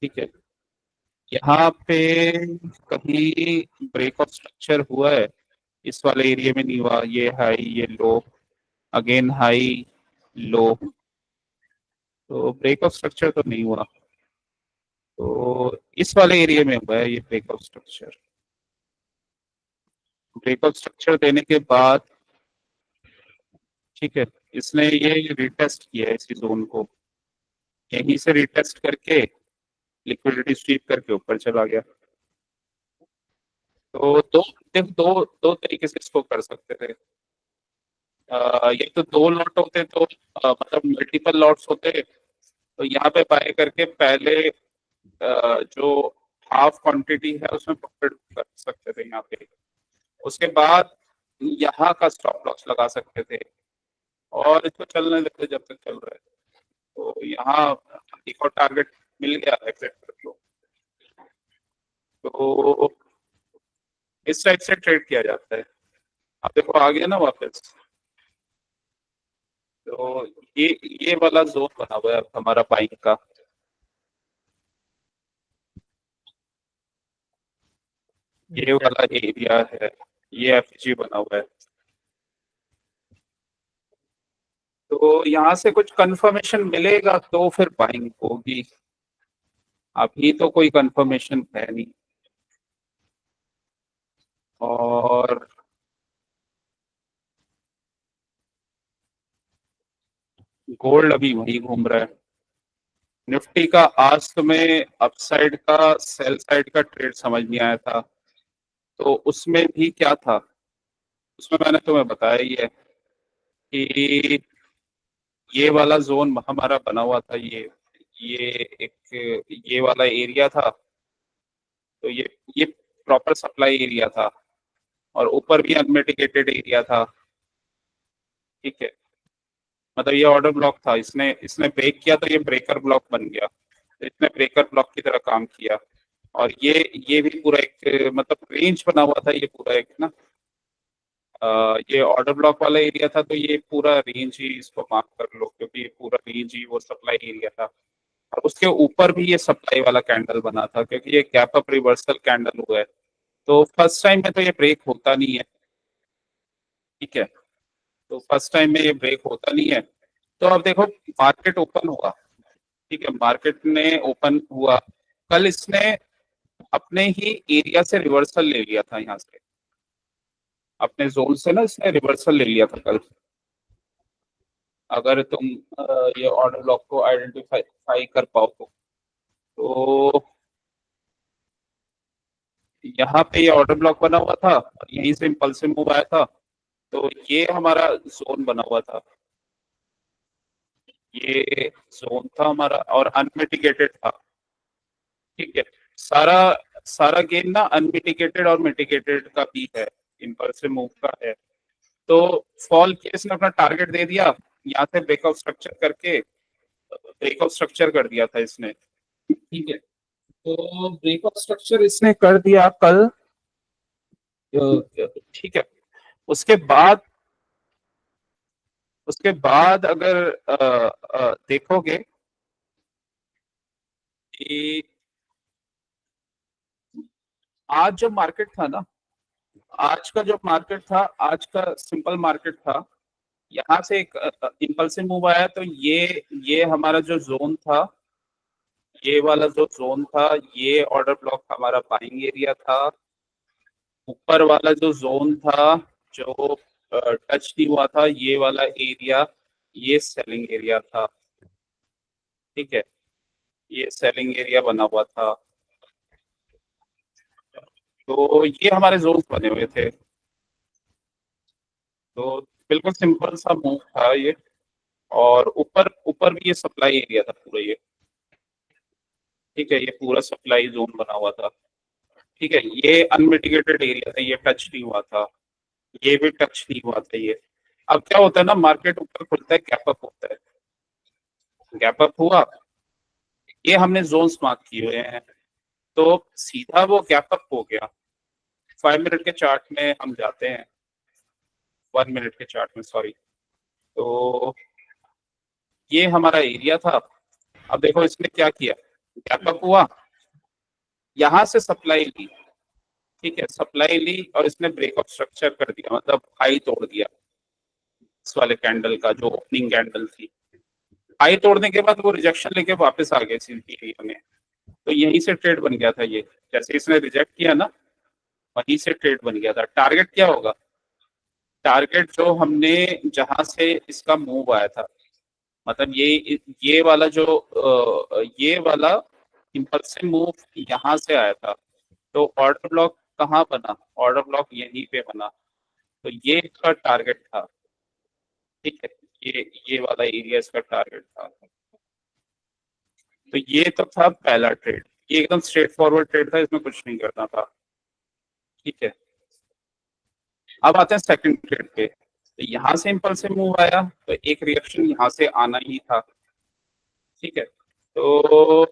ठीक है। यहाँ पे कहीं ब्रेक ऑफ स्ट्रक्चर हुआ है, इस वाले एरिया में नहीं हुआ, ये हाई ये लो, अगेन हाई लो, तो ब्रेक ऑफ स्ट्रक्चर तो नहीं हुआ, तो इस वाले एरिया में हुआ है ये break of structure. Break of structure देने के बाद, ठीक है, इसने ये रिटेस्ट किया है इसी जोन को, यहीं से रिटेस्ट करके लिक्विडिटी स्वीप करके ऊपर चला गया। तो दो दो तरीके से इसको कर सकते थे, ये तो 2 लॉट होते तो मतलब मल्टीपल लॉट्स होते, तो यहाँ पे बाय करके पहले जो हाफ क्वांटिटी है उसमें प्रॉफिट कर सकते थे यहाँ पे, उसके बाद यहाँ का स्टॉप लॉस लगा सकते थे, और इसको चलने देते जब तक चल रहा है। तो यहाँ एक और टारगेट मिल गया, एग्जिट कर लो। तो इस टाइप से ट्रेड किया जाता है। अब देखो आ गया ना वापस। तो ये वाला जोन बना हुआ है अब हमारा बाइंग का। ये वाला एरिया है, ये एफजी बना हुआ है। तो यहाँ से कुछ कंफर्मेशन मिलेगा तो फिर बाइंग होगी, अभी तो कोई कंफर्मेशन है नहीं। और गोल्ड अभी वही घूम रहा है। निफ्टी का आज तुम्हें अपसाइड का सेल साइड का ट्रेड समझ नहीं आया था, तो उसमें भी क्या था, उसमें मैंने तुम्हें बताया ही है कि ये वाला जोन हमारा बना हुआ था, ये एक ये वाला एरिया था। तो ये प्रॉपर सप्लाई एरिया था, और ऊपर भी अनमिटिगेटेड एरिया था। ठीक है, मतलब ये ऑर्डर ब्लॉक था, इसने इसने ब्रेक किया तो ये ब्रेकर ब्लॉक बन गया, तो इसने ब्रेकर ब्लॉक की तरह काम किया। और ये भी पूरा एक मतलब रेंज बना हुआ था, ये पूरा एक ना ये ऑर्डर ब्लॉक वाला एरिया था, तो ये पूरा रेंज ही इसको मार्क कर लो, क्योंकि ये पूरा रेंज ही वो सप्लाई एरिया था। और उसके ऊपर भी ये सप्लाई वाला कैंडल बना था, क्योंकि ये गैप अप रिवर्सल कैंडल हुआ है। तो फर्स्ट टाइम में तो ये ब्रेक होता नहीं है। ठीक है, तो फर्स्ट टाइम में ये ब्रेक होता नहीं है। तो अब देखो मार्केट ओपन हुआ। ठीक है, मार्केट ने ओपन हुआ, कल इसने अपने ही एरिया से रिवर्सल ले लिया था, यहाँ से अपने जोन से ना इसने रिवर्सल ले लिया था कल। अगर तुम ये ऑर्डर ब्लॉक को आइडेंटिफाई कर पाओ तो यहाँ पे ये ऑर्डर ब्लॉक बना हुआ था, यहीं से इम्पल्सिव मूव आया था। तो ये हमारा जोन बना हुआ था, ये जोन था हमारा, और अनमिटिगेटेड था। ठीक है, सारा सारा गेम ना अनमिटिगेटेड और मिटिगेटेड का भी है, इम्पल्सिव मूव का है। तो फॉल किया, इसने अपना टारगेट दे दिया, यहाँ से ब्रेकआउट स्ट्रक्चर करके ब्रेकआउट स्ट्रक्चर कर दिया था इसने। ठीक है, तो ब्रेकआउट स्ट्रक्चर इसने कर दिया कल। ठीक है, उसके बाद अगर देखोगे कि आज जो मार्केट था ना, आज का जो मार्केट था, आज का सिंपल मार्केट था, यहाँ से एक इम्पल्सिव मूव आया। तो ये हमारा जो जोन था, ये वाला जो जोन था, ये ऑर्डर ब्लॉक हमारा बाइंग एरिया था। ऊपर वाला जो जोन था जो टच नहीं हुआ था, ये वाला एरिया, ये सेलिंग एरिया था। ठीक है, ये सेलिंग एरिया बना हुआ था। तो ये हमारे जोन बने हुए थे। तो बिल्कुल सिंपल सा मूव था ये। और ऊपर ऊपर भी ये सप्लाई एरिया था पूरा ये। ठीक है, ये पूरा सप्लाई जोन बना हुआ था। ठीक है, ये अनमिटिगेटेड एरिया था, ये टच नहीं हुआ था, ये भी टच नहीं हुआ था ये। अब क्या होता है ना, मार्केट ऊपर खुलता है, गैप अप होता है, गैप अप हुआ, ये हमने जोन्स मार्क किए हुए हैं, तो सीधा वो गैप अप हो गया। 5 मिनट के चार्ट में हम जाते हैं, 1 मिनट के चार्ट में, सॉरी। तो ये हमारा एरिया था। अब देखो इसने क्या किया, गैप अप हुआ, यहाँ से सप्लाई ली। ठीक है, सप्लाई ली और इसने ब्रेकआउट स्ट्रक्चर कर दिया, मतलब हाई तोड़ दिया इस वाले कैंडल का, जो ओपनिंग कैंडल थी। हाई तोड़ने के बाद वो रिजेक्शन लेके वापस आ गए इसी एरिया में। तो यहीं से ट्रेड बन गया था ये, जैसे इसने रिजेक्ट किया ना, वहीं से ट्रेड बन गया था। टारगेट क्या होगा, टारगेट जो हमने जहां से इसका मूव आया था, मतलब ये वाला जो ये वाला इम्पल्सिव मूव यहाँ से आया था, तो ऑर्डर ब्लॉक कहाँ बना, ऑर्डर ब्लॉक यहीं पे बना। तो ये इसका टारगेट था। ठीक है, ये वाला एरिया इसका टारगेट था। तो ये तो था पहला ट्रेड, ये एकदम स्ट्रेट फॉरवर्ड ट्रेड था, इसमें कुछ नहीं करना था। ठीक है, अब आते हैं सेकंड ट्रेड पे। तो यहाँ से इम्पल्सिव मूव आया, तो एक रिएक्शन यहाँ से आना ही था। ठीक है, तो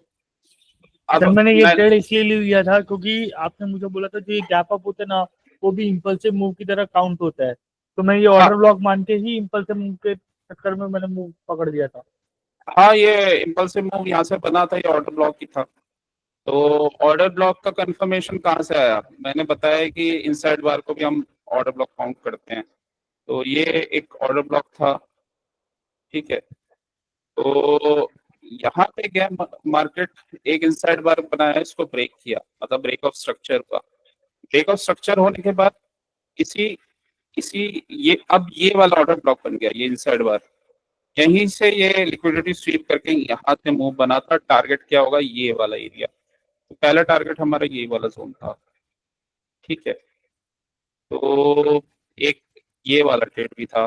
अब सर मैंने ये मैं ट्रेड इसलिए लिया था क्योंकि आपने मुझे बोला था जो ये गैप अप होता है ना, वो भी इम्पल्सिव मूव की तरह काउंट होता है। तो मैं ये हाँ ऑर्डर ब्लॉक मान के ही इम्पल्सिव मूव के चक्कर में मैंने मूव पकड़ दिया था। हाँ, ये इम्पल्सिव मूव यहाँ से बना था, ये ऑर्डर ब्लॉक ही था। तो ऑर्डर ब्लॉक का कंफर्मेशन कहाँ से आया? मैंने बताया कि इनसाइड बार को भी हम ऑर्डर ब्लॉक काउंट करते हैं, तो ये एक ऑर्डर ब्लॉक था। ठीक है, तो यहाँ पे गया मार्केट, एक इनसाइड बार बनाया, इसको ब्रेक किया, मतलब ब्रेक ऑफ स्ट्रक्चर का। ब्रेक ऑफ स्ट्रक्चर होने के बाद इसी इसी ये अब ये वाला ऑर्डर ब्लॉक बन गया, ये इनसाइड बार। यहीं से ये लिक्विडिटी स्वीप करके यहाँ से मूव बना था। टारगेट क्या होगा? ये वाला एरिया। तो पहला टारगेट हमारा ये वाला जोन था। ठीक है, तो एक ये वाला ट्रेड भी था।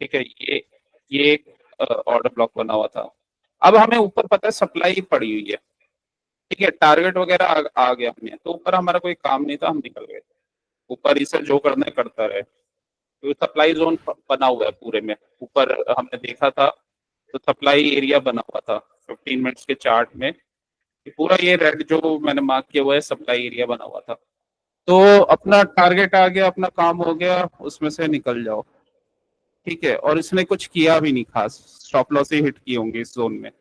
ठीक है, ये एक ऑर्डर ब्लॉक बना हुआ था। अब हमें ऊपर पता है सप्लाई पड़ी हुई है। ठीक है, टारगेट वगैरह आ गया हमें, तो ऊपर हमारा कोई काम नहीं था, हम निकल गए। ऊपर इसे जो करना है करता रहे। तो सप्लाई जोन बना हुआ है पूरे में, ऊपर हमने देखा था। तो सप्लाई एरिया बना हुआ था 15 मिनट्स के चार्ट में। पूरा ये रेड जो मैंने मार्क किया हुआ है, सप्लाई एरिया बना हुआ था। तो अपना टारगेट आ गया, अपना काम हो गया, उसमें से निकल जाओ। ठीक है, और इसने कुछ किया भी नहीं खास, स्टॉप लॉस ही हिट किए होंगे इस जोन में।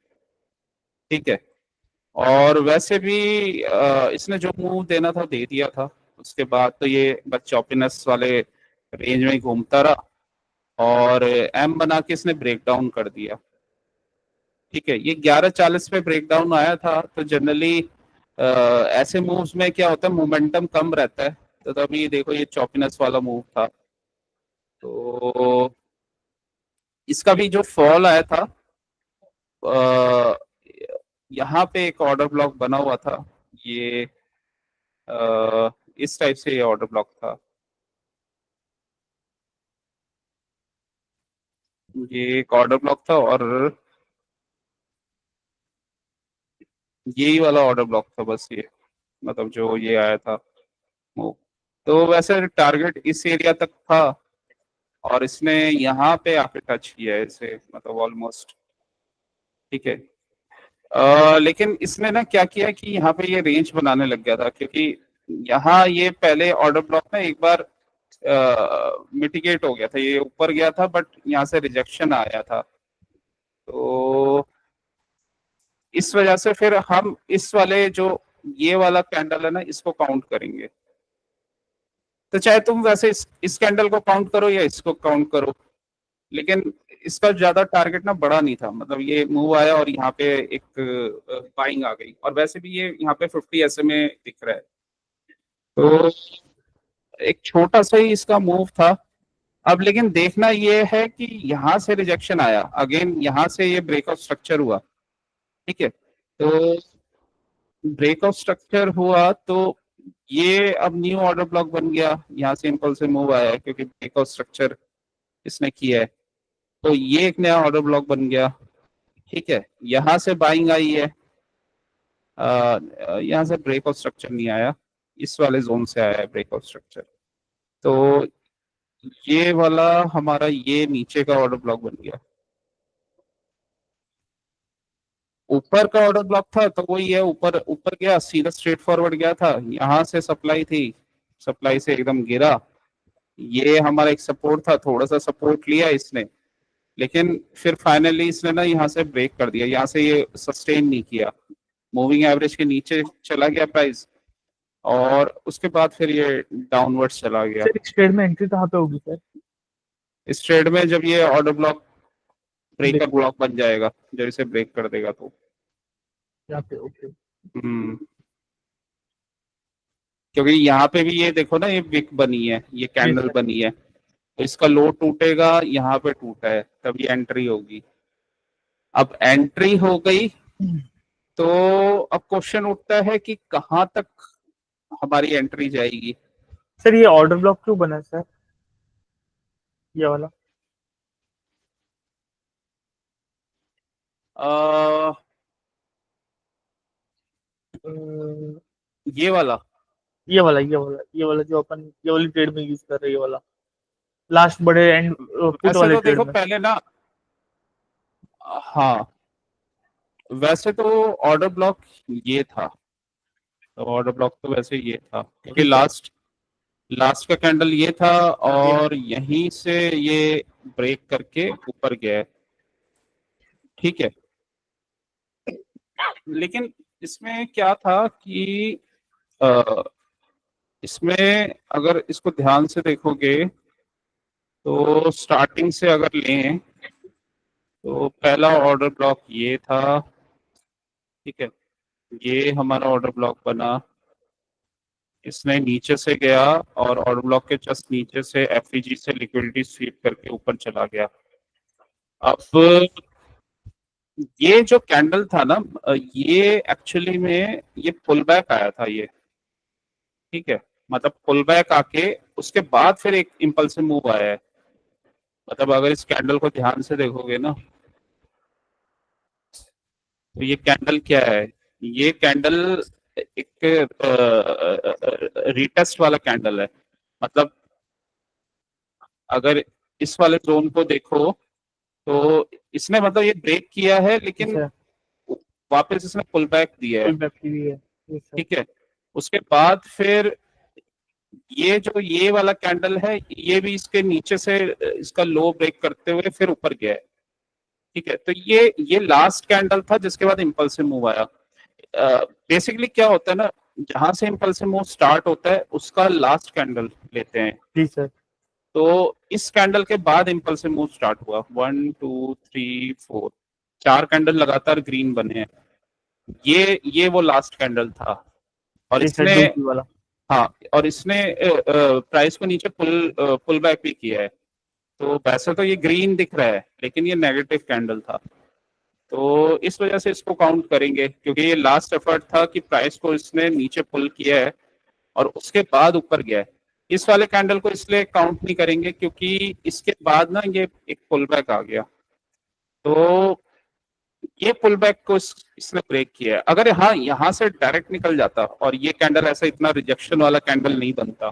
ठीक है, और वैसे भी इसने जो मूव देना था दे दिया था। उसके बाद तो ये बस चॉपीनेस वाले रेंज में ही घूमता रहा, और एम बना के इसने ब्रेक डाउन कर दिया। ठीक है, ये 11:40 पे ब्रेक डाउन आया था। तो जनरली ऐसे मूव्स में क्या होता है, मोमेंटम कम रहता है। तो तभी देखो ये चॉपीनेस वाला मूव था। तो इसका भी जो फॉल आया था, अ, यहाँ पे एक ऑर्डर ब्लॉक बना हुआ था। ये इस टाइप से ये ऑर्डर ब्लॉक था। ये एक ऑर्डर ब्लॉक था, और यही वाला ऑर्डर ब्लॉक था बस ये, मतलब जो ये आया था वो। तो वैसे टारगेट इस एरिया तक था, और इसने यहाँ पे आके टच किया है इसे, मतलब ऑलमोस्ट। ठीक है, लेकिन इसने ना क्या किया कि यहाँ पे ये रेंज बनाने लग गया था, क्योंकि यहाँ ये पहले ऑर्डर ब्लॉक में एक बार मिटिगेट हो गया था, ये ऊपर गया था, बट यहाँ से रिजेक्शन आया था। तो इस वजह से फिर हम इस वाले जो ये वाला कैंडल है ना, इसको काउंट करेंगे। तो चाहे तुम वैसे इस कैंडल को काउंट करो या इसको काउंट करो, लेकिन इसका ज्यादा टारगेट ना बड़ा नहीं था। मतलब ये मूव आया और यहाँ पे एक बाइंग आ गई, और वैसे भी ये यहाँ पे 50 SMA दिख रहा है। तो एक छोटा सा ही इसका मूव था। अब लेकिन देखना ये है कि यहाँ से रिजेक्शन आया, अगेन यहाँ से ये ब्रेक ऑफ स्ट्रक्चर हुआ। ठीक है, तो ब्रेक ऑफ स्ट्रक्चर हुआ तो ये अब न्यू ऑर्डर ब्लॉक बन गया। यहाँ से इम्पल्स से मूव आया है, क्योंकि ब्रेक ऑफ स्ट्रक्चर इसने किया है। तो ये एक नया ऑर्डर ब्लॉक बन गया। ठीक है, यहाँ से बाइंग आई है। यहाँ से ब्रेक ऑफ स्ट्रक्चर नहीं आया, इस वाले जोन से आया है ब्रेक ऑफ स्ट्रक्चर। तो ये वाला हमारा ये नीचे का ऑर्डर ब्लॉक बन गया। ऊपर का ऑर्डर ब्लॉक था तो वही है, ऊपर ऊपर गया, सीधा स्ट्रेट फॉरवर्ड गया था। यहाँ से सप्लाई थी, सप्लाई से एकदम गिरा। ये हमारा एक सपोर्ट था, थोड़ा सा सपोर्ट लिया इसने, लेकिन फिर फाइनली इसने ना यहाँ से ब्रेक कर दिया। यहाँ से ये सस्टेन नहीं किया, मूविंग एवरेज के नीचे चला गया प्राइस, और उसके बाद फिर ये डाउनवर्ड्स चला गया। सर इस ट्रेड में एंट्री कहाँ पे होगी सर? इस ट्रेड में जब ये ऑर्डर ब्लॉक ब्रेकर ब्लॉक बन जाएगा, जब इसे ब्रेक कर देगा तो। यहाँ पे ओके। हम्म, क्योंकि यहाँ पे भी ये देखो ना, ये विक बनी है, ये कैंडल बनी है, तो इसका लो टूटेगा, यहाँ पे टूटा है, तभी एंट्री होगी। अब एंट्री हो गई तो अब क्वेश्चन उठता है कि कहाँ तक हमारी एंट्री जाएगी। सर ये ऑर्डर ब्लॉक क्यों बना सर, ये वाला? आ, ये वाला ये वाला जो अपन ये वाली ट्रेड में यूज कर रहे हैं, ये वाला लास्ट बड़े एंड पुट वैसे वाले तो ट्रेड देखो में। पहले ना, हाँ, वैसे तो ऑर्डर ब्लॉक ये था। तो ऑर्डर ब्लॉक तो वैसे ये था, क्योंकि ठीक है। लास्ट लास्ट का कैंडल ये था और यहीं से ये ब्रेक करके ऊपर गया है, ठीक है। लेकिन इसमें क्या था कि अ, इसमें अगर इसको ध्यान से देखोगे तो स्टार्टिंग से अगर लें तो पहला ऑर्डर ब्लॉक ये था, ठीक है। ये हमारा ऑर्डर ब्लॉक बना, इसने नीचे से गया और ऑर्डर ब्लॉक के जस्ट नीचे से एफईजी से लिक्विडिटी स्वीप करके ऊपर चला गया। अब ये जो कैंडल था ना, ये एक्चुअली में ये पुल बैक आया था ये, ठीक है। मतलब पुल बैक आके उसके बाद फिर एक इम्पल्सिव मूव आया है। मतलब अगर इस कैंडल को ध्यान से देखोगे ना तो ये कैंडल क्या है, ये कैंडल एक रिटेस्ट वाला कैंडल है। मतलब अगर इस वाले जोन को देखो तो इसने मतलब ये ब्रेक किया है लेकिन सर वापस इसने पुल बैक दिया है, फुल बैक की भी है। Yes sir. ठीक है। उसके बाद फिर ये जो ये वाला कैंडल है ये भी इसके नीचे से इसका लो ब्रेक करते हुए फिर ऊपर गया है, ठीक है। तो ये लास्ट कैंडल था जिसके बाद इम्पल्सिव मूव आया। बेसिकली क्या होता है ना, जहां से इम्पल्सिव मूव स्टार्ट होता है उसका लास्ट कैंडल लेते हैं। जी सर। तो इस कैंडल के बाद इम्पल्सिव मूव स्टार्ट हुआ, 1 2 3 4, 4 कैंडल लगातार ग्रीन बने हैं। ये वो लास्ट कैंडल था और जी सर इसने, डूबी वाला। हाँ, और इसने प्राइस को नीचे पुल बैक भी किया है। तो वैसे तो ये ग्रीन दिख रहा है लेकिन ये नेगेटिव कैंडल था, तो इस वजह से इसको काउंट करेंगे क्योंकि ये लास्ट एफर्ट था कि प्राइस को इसने नीचे पुल किया है और उसके बाद ऊपर गया है। इस वाले कैंडल को इसलिए काउंट नहीं करेंगे क्योंकि इसके बाद ना ये एक पुल बैक आ गया, तो ये पुल बैक को इसने ब्रेक किया है। अगर हाँ यहाँ से डायरेक्ट निकल जाता और ये कैंडल ऐसा इतना रिजेक्शन वाला कैंडल नहीं बनता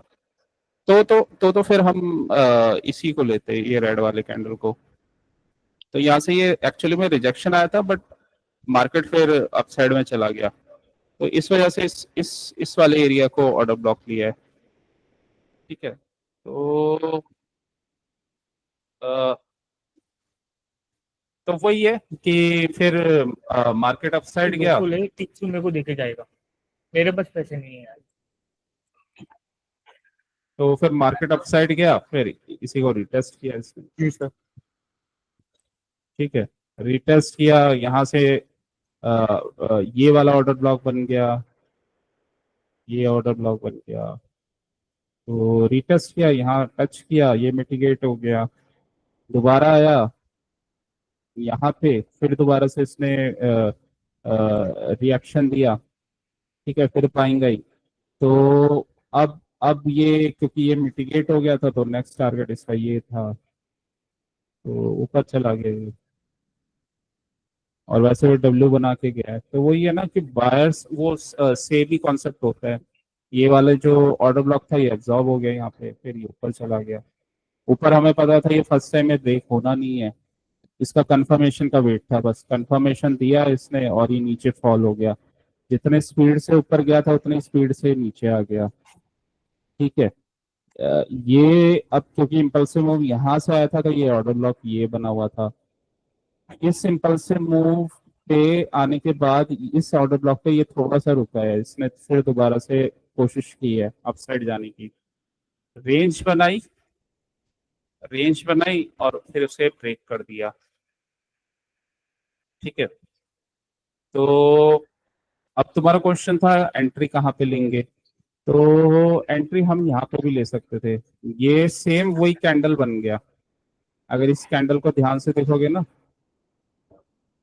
तो फिर हम इसी को लेते, ये रेड वाले कैंडल को। तो यहाँ से ये एक्चुअली में रिजेक्शन आया था बट मार्केट फिर अपसाइड में चला गया, तो इस वजह से इस वाले एरिया को ऑर्डर ब्लॉक लिया है, ठीक है। अ, तो वही है कि फिर मार्केट अपसाइड गया। बिल्कुल है, टिक्सू मेरे को देके जाएगा, मेरे पास पैसे नहीं है यार। तो फिर मार्केट अपसाइड गया, फिर इसी को रिटेस्ट किया इसने, जी सर। ठीक है। रिटेस्ट किया यहाँ से, ये वाला ऑर्डर ब्लॉक बन गया, ये ऑर्डर ब्लॉक बन गया। तो रिटेस्ट किया, यहाँ टच किया, ये मिटिगेट हो गया, दोबारा आया यहाँ पे, फिर दोबारा से इसने रिएक्शन दिया, ठीक है, फिर पाएंगे ही। तो अब ये क्योंकि ये मिटिगेट हो गया था तो नेक्स्ट टारगेट इसका ये था, तो ऊपर चला गया ये। और वैसे वो डब्ल्यू बना के गया है, तो वही है ना कि बायर्स वो सेम ही कॉन्सेप्ट होता है। ये वाले जो ऑर्डर ब्लॉक था ये एब्जॉर्ब हो गया यहाँ पे, फिर ये ऊपर चला गया। ऊपर हमें पता था ये फर्स्ट टाइम में ब्रेक होना नहीं है, इसका कंफर्मेशन का वेट था, बस कंफर्मेशन दिया इसने और ये नीचे फॉल हो गया। जितने स्पीड से ऊपर गया था उतनी स्पीड से नीचे आ गया, ठीक है। ये अब क्योंकि इम्पल्सिव मूव यहाँ से आया था तो ये ऑर्डर ब्लॉक ये बना हुआ था। इस इम्पल्सिव मूव पे आने के बाद इस ऑर्डर ब्लॉक पे ये थोड़ा सा रुका है, इसने फिर दोबारा से कोशिश की है अपसाइड जाने की, रेंज बनाई, रेंज बनाई और फिर उसे ब्रेक कर दिया, ठीक है। तो अब तुम्हारा क्वेश्चन था एंट्री कहाँ पे लेंगे, तो एंट्री हम यहाँ पे भी ले सकते थे। ये सेम वही कैंडल बन गया, अगर इस कैंडल को ध्यान से देखोगे ना,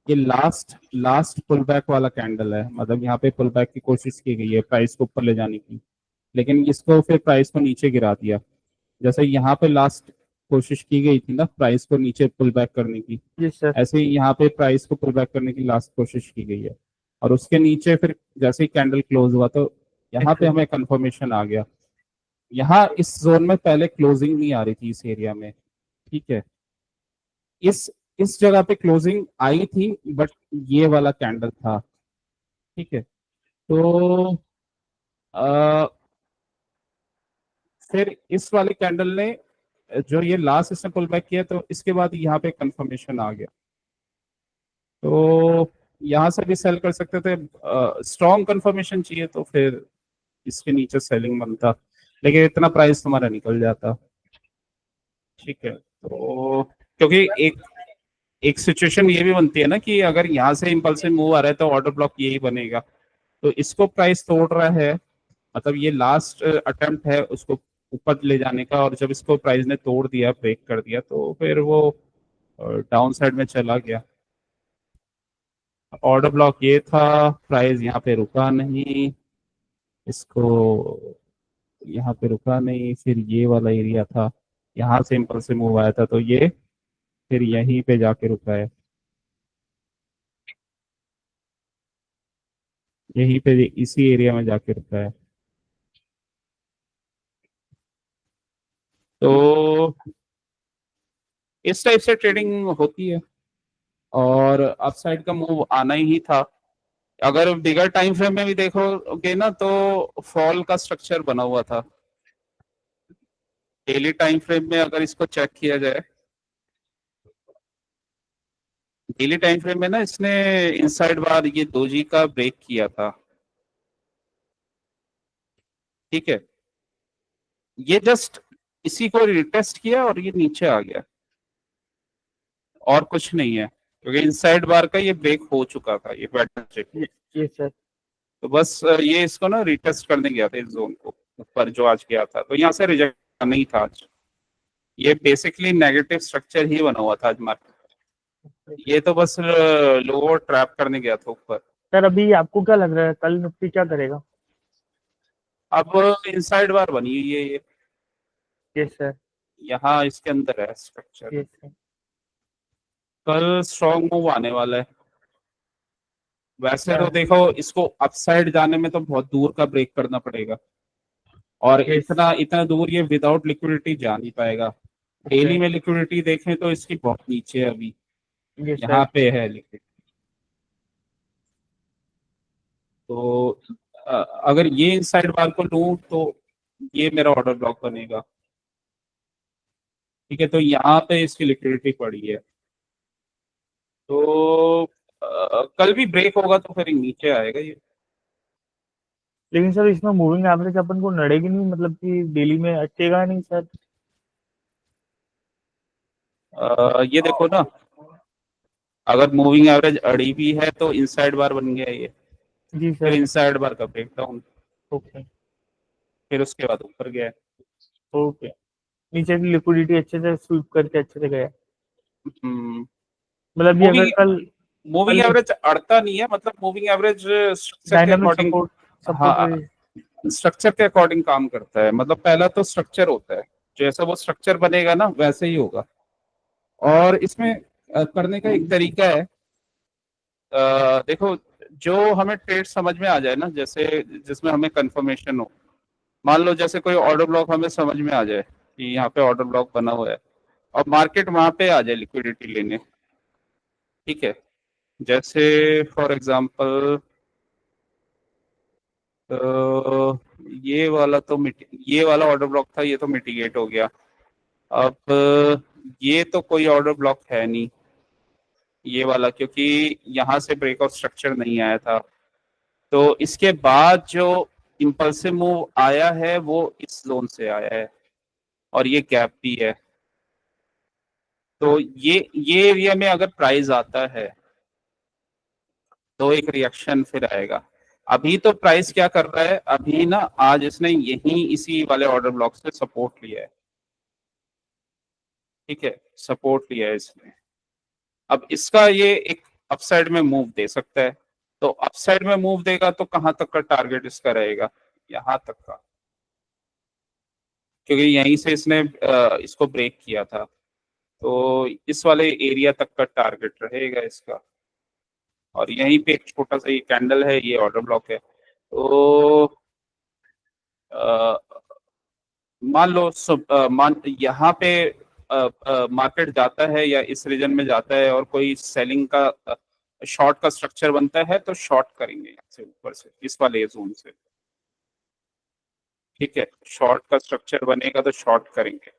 ये लास्ट लास्ट पुल बैक वाला कैंडल है। मतलब यहाँ पे पुल बैक की कोशिश की गई है प्राइस को ऊपर ले जाने की, लेकिन इसको फिर प्राइस को नीचे गिरा दिया। जैसे यहाँ पे लास्ट कोशिश की गई थी ना प्राइस को नीचे पुल बैक करने की, जी सर। ऐसे ही यहाँ पे प्राइस को पुल बैक करने की लास्ट कोशिश की गई है। और उसके नीचे फिर जैसे ही कैंडल क्लोज हुआ तो यहाँ पे हमें कंफर्मेशन आ गया। यहाँ इस जोन में पहले क्लोजिंग नहीं आ रही थी इस एरिया में, ठीक है। इस इस जगह पे क्लोजिंग आई थी बट ये वाला कैंडल था, ठीक है। तो फिर इस वाले कैंडल ने जो ये लास्ट इसने पुल बैक किया, तो इसके बाद यहाँ पे कंफर्मेशन आ गया, तो यहाँ से भी सेल कर सकते थे। स्ट्रॉन्ग कंफर्मेशन चाहिए तो फिर इसके नीचे सेलिंग बनता, लेकिन इतना प्राइस तुम्हारा निकल जाता। ठीक है, तो क्योंकि एक एक सिचुएशन ये भी बनती है ना कि अगर यहाँ से इम्पल्सिव मूव आ रहा है तो ऑर्डर ब्लॉक यही बनेगा, तो इसको प्राइस तोड़ रहा है, मतलब ये लास्ट अटेम्प्ट है उसको ऊपर ले जाने का, और जब इसको प्राइस ने तोड़ दिया, ब्रेक कर दिया, तो फिर वो डाउन साइड में चला गया। ऑर्डर ब्लॉक ये था, प्राइस यहाँ पे रुका नहीं, इसको यहाँ पे रुका नहीं, फिर ये वाला एरिया था, यहाँ से इम्पल्सिव मूव आया था, तो ये फिर यहीं पे जाके रुका है, यहीं पे इसी एरिया में जाके रुका है। तो इस टाइप से ट्रेडिंग होती है, और अपसाइड का मूव आना ही था। अगर बिगर टाइम फ्रेम में भी देखोगे ना, तो फॉल का स्ट्रक्चर बना हुआ था। डेली टाइम फ्रेम में अगर इसको चेक किया जाए, डेली टाइम फ्रेम में ना इसने इनसाइड बार ये दोजी का ब्रेक किया था। ठीक है, ये जस्ट इसी को रिटेस्ट किया और ये नीचे आ गया, और कुछ नहीं है, क्योंकि इनसाइड बार का ये ब्रेक हो चुका था, ये पैटर्न। ये सर। तो बस ये इसको ना रिटेस्ट करने गया था इस जोन को ऊपर जो आज गया था, तो यहाँ से रिजेक्ट नहीं था आज। ये बेसिकली नेगेटिव स्ट्रक्चर ही बना हुआ था आज मार्केट, ये तो बस लोअर ट्रैप करने गया था ऊपर। सर अभी आपको क्या लग रहा है कल निफ्टी क्या करेगा? अब इनसाइड बार बनी हुई है ये, यस सर। यहाँ इसके अंदर है स्ट्रक्चर। Yes sir. कल स्ट्रॉन्ग मूव आने वाला है। वैसे तो हाँ। देखो, इसको अपसाइड जाने में तो बहुत दूर का ब्रेक करना पड़ेगा, और Yes. इतना इतना दूर ये विदाउट लिक्विडिटी जा नहीं पाएगा। डेली में लिक्विडिटी देखें तो इसकी बहुत नीचे है अभी, यस यहाँ सर। पे है लिक्विडिटी। तो अगर ये इनसाइड बार को लूं तो ये मेरा ऑर्डर ब्लॉक बनेगा। ठीक है, तो यहाँ पे इसकी लिक्विडिटी पड़ी है, तो कल भी ब्रेक होगा तो फिर नीचे आएगा ये। लेकिन सर इसमें मूविंग एवरेज अपन को नड़ेगी नहीं, मतलब कि डेली में अटकेगा नहीं सर? ये देखो ना, अगर मूविंग एवरेज अड़ी भी है तो इनसाइड बार बन गया ये, जी फिर सर। इनसाइड बार का ब्रेक डाउन, ओके। फिर उसके बाद ऊपर गया है। ओके। नीचे की लिक्विडिटी अच्छे से स्वीप करके अच्छे से गया, मतलब ये अगर मूविंग कल मूविंग कल एवरेज अड़ता नहीं है, मतलब मूविंग एवरेज स्ट्रक्चर के डायनामिक अकॉर्डिंग, सपोर्ट सपोर्ट हाँ, स्ट्रक्चर के अकॉर्डिंग काम करता है। मतलब पहला तो स्ट्रक्चर होता है, जैसा वो स्ट्रक्चर बनेगा ना वैसे ही होगा। और इसमें करने का एक तरीका है, देखो, जो हमें ट्रेड समझ में आ जाए ना, जैसे जिसमें हमें कंफर्मेशन हो, मान लो जैसे कोई ऑर्डर ब्लॉक हमें समझ में आ जाए कि यहाँ पे ऑर्डर ब्लॉक बना हुआ है, और मार्केट वहां पे आ जाए लिक्विडिटी लेने। ठीक है, जैसे फॉर एग्जांपल ये वाला तो ये वाला ऑर्डर ब्लॉक था, ये तो मिटिगेट हो गया। अब ये तो कोई ऑर्डर ब्लॉक है नहीं ये वाला, क्योंकि यहाँ से ब्रेकआउट स्ट्रक्चर नहीं आया था। तो इसके बाद जो इम्पल्सिव मूव आया है वो इस जोन से आया है, और ये गैप भी है। तो ये एरिया में अगर प्राइस आता है तो एक रिएक्शन फिर आएगा। अभी तो प्राइस क्या कर रहा है, अभी ना आज इसने यही इसी वाले ऑर्डर ब्लॉक से सपोर्ट लिया है। ठीक है, सपोर्ट लिया है इसने। अब इसका ये एक अपसाइड में मूव दे सकता है, तो अपसाइड में मूव देगा तो कहां तक का टारगेट इसका रहेगा, यहां तक का, क्योंकि यहीं से इसने इसको ब्रेक किया था, तो इस वाले एरिया तक का टारगेट रहेगा इसका। और यहीं पे एक छोटा सा ये कैंडल है, ये ऑर्डर ब्लॉक है। तो मान लो यहाँ पे मार्केट जाता है या इस रीजन में जाता है और कोई सेलिंग का शॉर्ट का स्ट्रक्चर बनता है, तो शॉर्ट करेंगे यहाँ से ऊपर से इस वाले जोन से। ठीक है, शॉर्ट का स्ट्रक्चर बनेगा तो शॉर्ट करेंगे,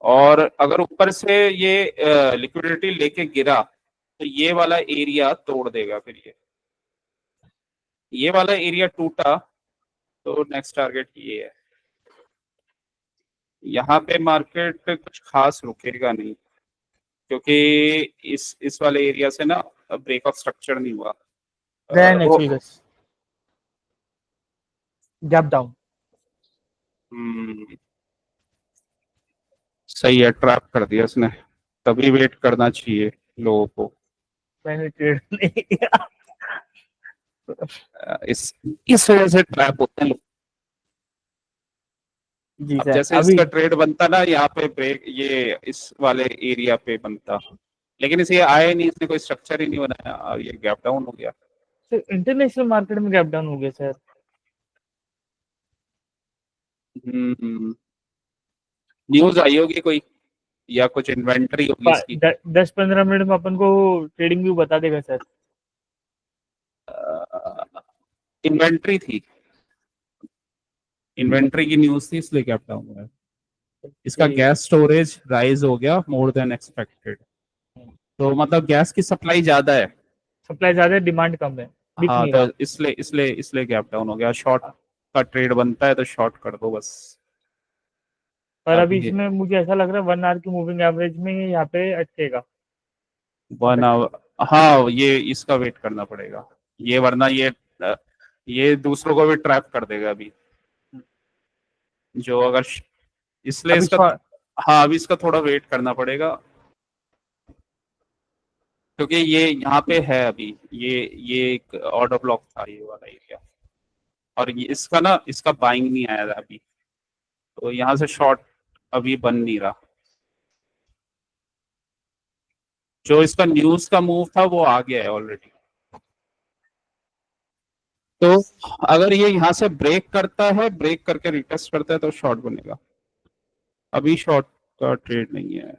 और अगर ऊपर से ये लिक्विडिटी लेके गिरा तो ये वाला एरिया तोड़ देगा, फिर ये वाला एरिया टूटा तो नेक्स्ट टारगेट ये है। यहाँ पे मार्केट कुछ खास रुकेगा नहीं, क्योंकि इस वाले एरिया से ना ब्रेकआउट स्ट्रक्चर नहीं हुआ। Then वो actually guys, gap down. सही है, ट्रैप कर दिया इसने, तभी वेट करना चाहिए लोगों को। मैंने ट्रेड नहीं किया। इस वजह से ट्रैप होते हैं लोग। जी अब सर, जैसे अभी इसका ट्रेड बनता ना यहाँ पे ब्रेक, ये इस वाले एरिया पे बनता, लेकिन इसे आया नहीं, इसने कोई स्ट्रक्चर ही नहीं बनाया और ये गैप डाउन हो गया। तो इंटरनेशनल मार्केट में गैप डाउन हो गया सर। न्यूज आई होगी कोई, या कुछ इन्वेंटरी होगी इसकी। 10-15 मिनट में अपन को ट्रेडिंग व्यू बता देगा सर। इन्वेंटरी थी, इन्वेंटरी की न्यूज थी, इसलिए गैप डाउन हुआ है। इसका गैस स्टोरेज राइज हो गया मोर देन एक्सपेक्टेड, तो मतलब गैस की सप्लाई ज्यादा है, सप्लाई ज्यादा है, डिमांड कम है, दिख हाँ, नहीं तो रहा। इसलिए गैप डाउन हो गया। शॉर्ट का ट्रेड बनता है तो शॉर्ट कर दो बस। पर अभी ये इसमें मुझे ऐसा लग रहा है 1 आवर की मूविंग एवरेज में ये यहाँ पे अटकेगा। 1 आवर, हाँ, ये इसका वेट करना पड़ेगा, ये वरना ये दूसरों को भी ट्रैप कर देगा अभी, जो अगर इसलिए अभी इसका, हाँ, अभी इसका थोड़ा वेट करना पड़ेगा, क्योंकि ये यहाँ पे है अभी, ये एक ऑर्डर ब्लॉक था ये वाला एरिया, और ये इसका बाइंग नहीं आया था अभी, तो यहाँ से शॉर्ट अभी बन नहीं रहा। जो इसका न्यूज का मूव था वो आ गया है ऑलरेडी, तो अगर ये यहाँ से ब्रेक करता है, ब्रेक करके रिटेस्ट करता है तो शॉर्ट बनेगा। अभी शॉर्ट का ट्रेड नहीं है,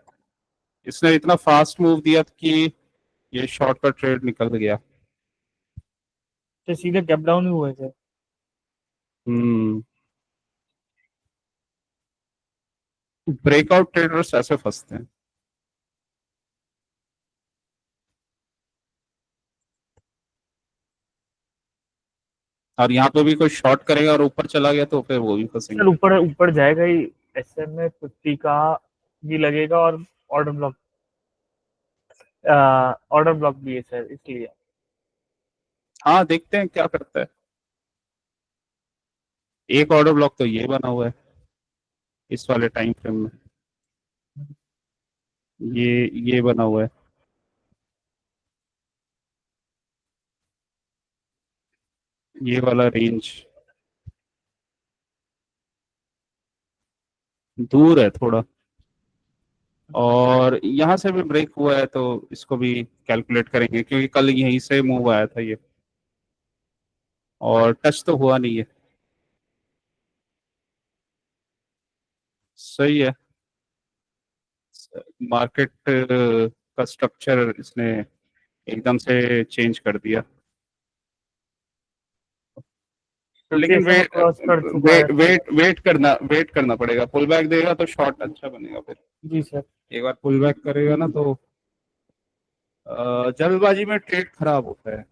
इसने इतना फास्ट मूव दिया कि ये शॉर्ट का ट्रेड निकल गया। तो सीधे गैप डाउन ही हुआ है सर। ब्रेकआउट ट्रेडर्स ऐसे फंसते हैं। और यहाँ पे भी कोई शॉर्ट करेगा और ऊपर चला गया तो फिर वो भी फंसेंगे। सर ऊपर ऊपर जाएगा ही, SMA 50 का भी लगेगा, और ऑर्डर ब्लॉक भी है सर, इसलिए। हाँ, देखते हैं क्या करता है। एक ऑर्डर ब्लॉक तो ये बना हुआ है इस वाले टाइम फ्रेम में, ये बना हुआ है, ये वाला रेंज दूर है थोड़ा, और यहाँ से भी ब्रेक हुआ है तो इसको भी कैलकुलेट करेंगे, क्योंकि कल यहीं से मूव आया था ये, और टच तो हुआ नहीं है। सही है, मार्केट का स्ट्रक्चर इसने एकदम से चेंज कर दिया, लेकिन क्रॉस कर चुका है। वेट करना पड़ेगा। पुल बैक देगा तो शॉर्ट अच्छा बनेगा फिर। जी सर। एक बार पुल बैक करेगा ना तो जल्दबाजी में ट्रेड खराब होता है।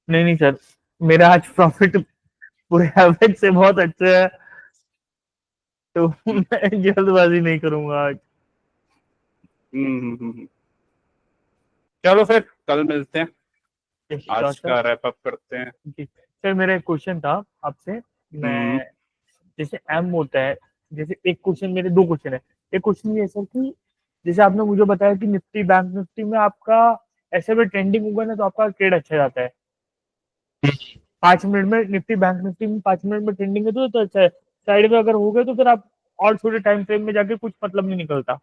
नहीं नहीं सर, मेरा आज प्रॉफिट पूरे एवरेज से बहुत अच्छा है, तो मैं जल्दबाजी नहीं करूंगा आज। चलो फिर कल मिलते हैं, आज सर का रैप अप करते हैं। जी सर, मेरा एक क्वेश्चन था आपसे। मैं जैसे एम होता है, जैसे एक क्वेश्चन, मेरे दो क्वेश्चन है। एक क्वेश्चन ये सर कि जैसे आपने मुझे बताया कि निफ्टी बैंक निफ्टी में आपका ऐसे में ट्रेंडिंग होगा ना तो आपका ट्रेड अच्छा जाता है। 5 मिनट में निफ्टी बैंक निफ्टी में 5 मिनट में ट्रेंडिंग है तो अच्छा है। साइड में अगर हो गए तो फिर आप और छोटे टाइम फ्रेम में जाके कुछ मतलब नहीं निकलता।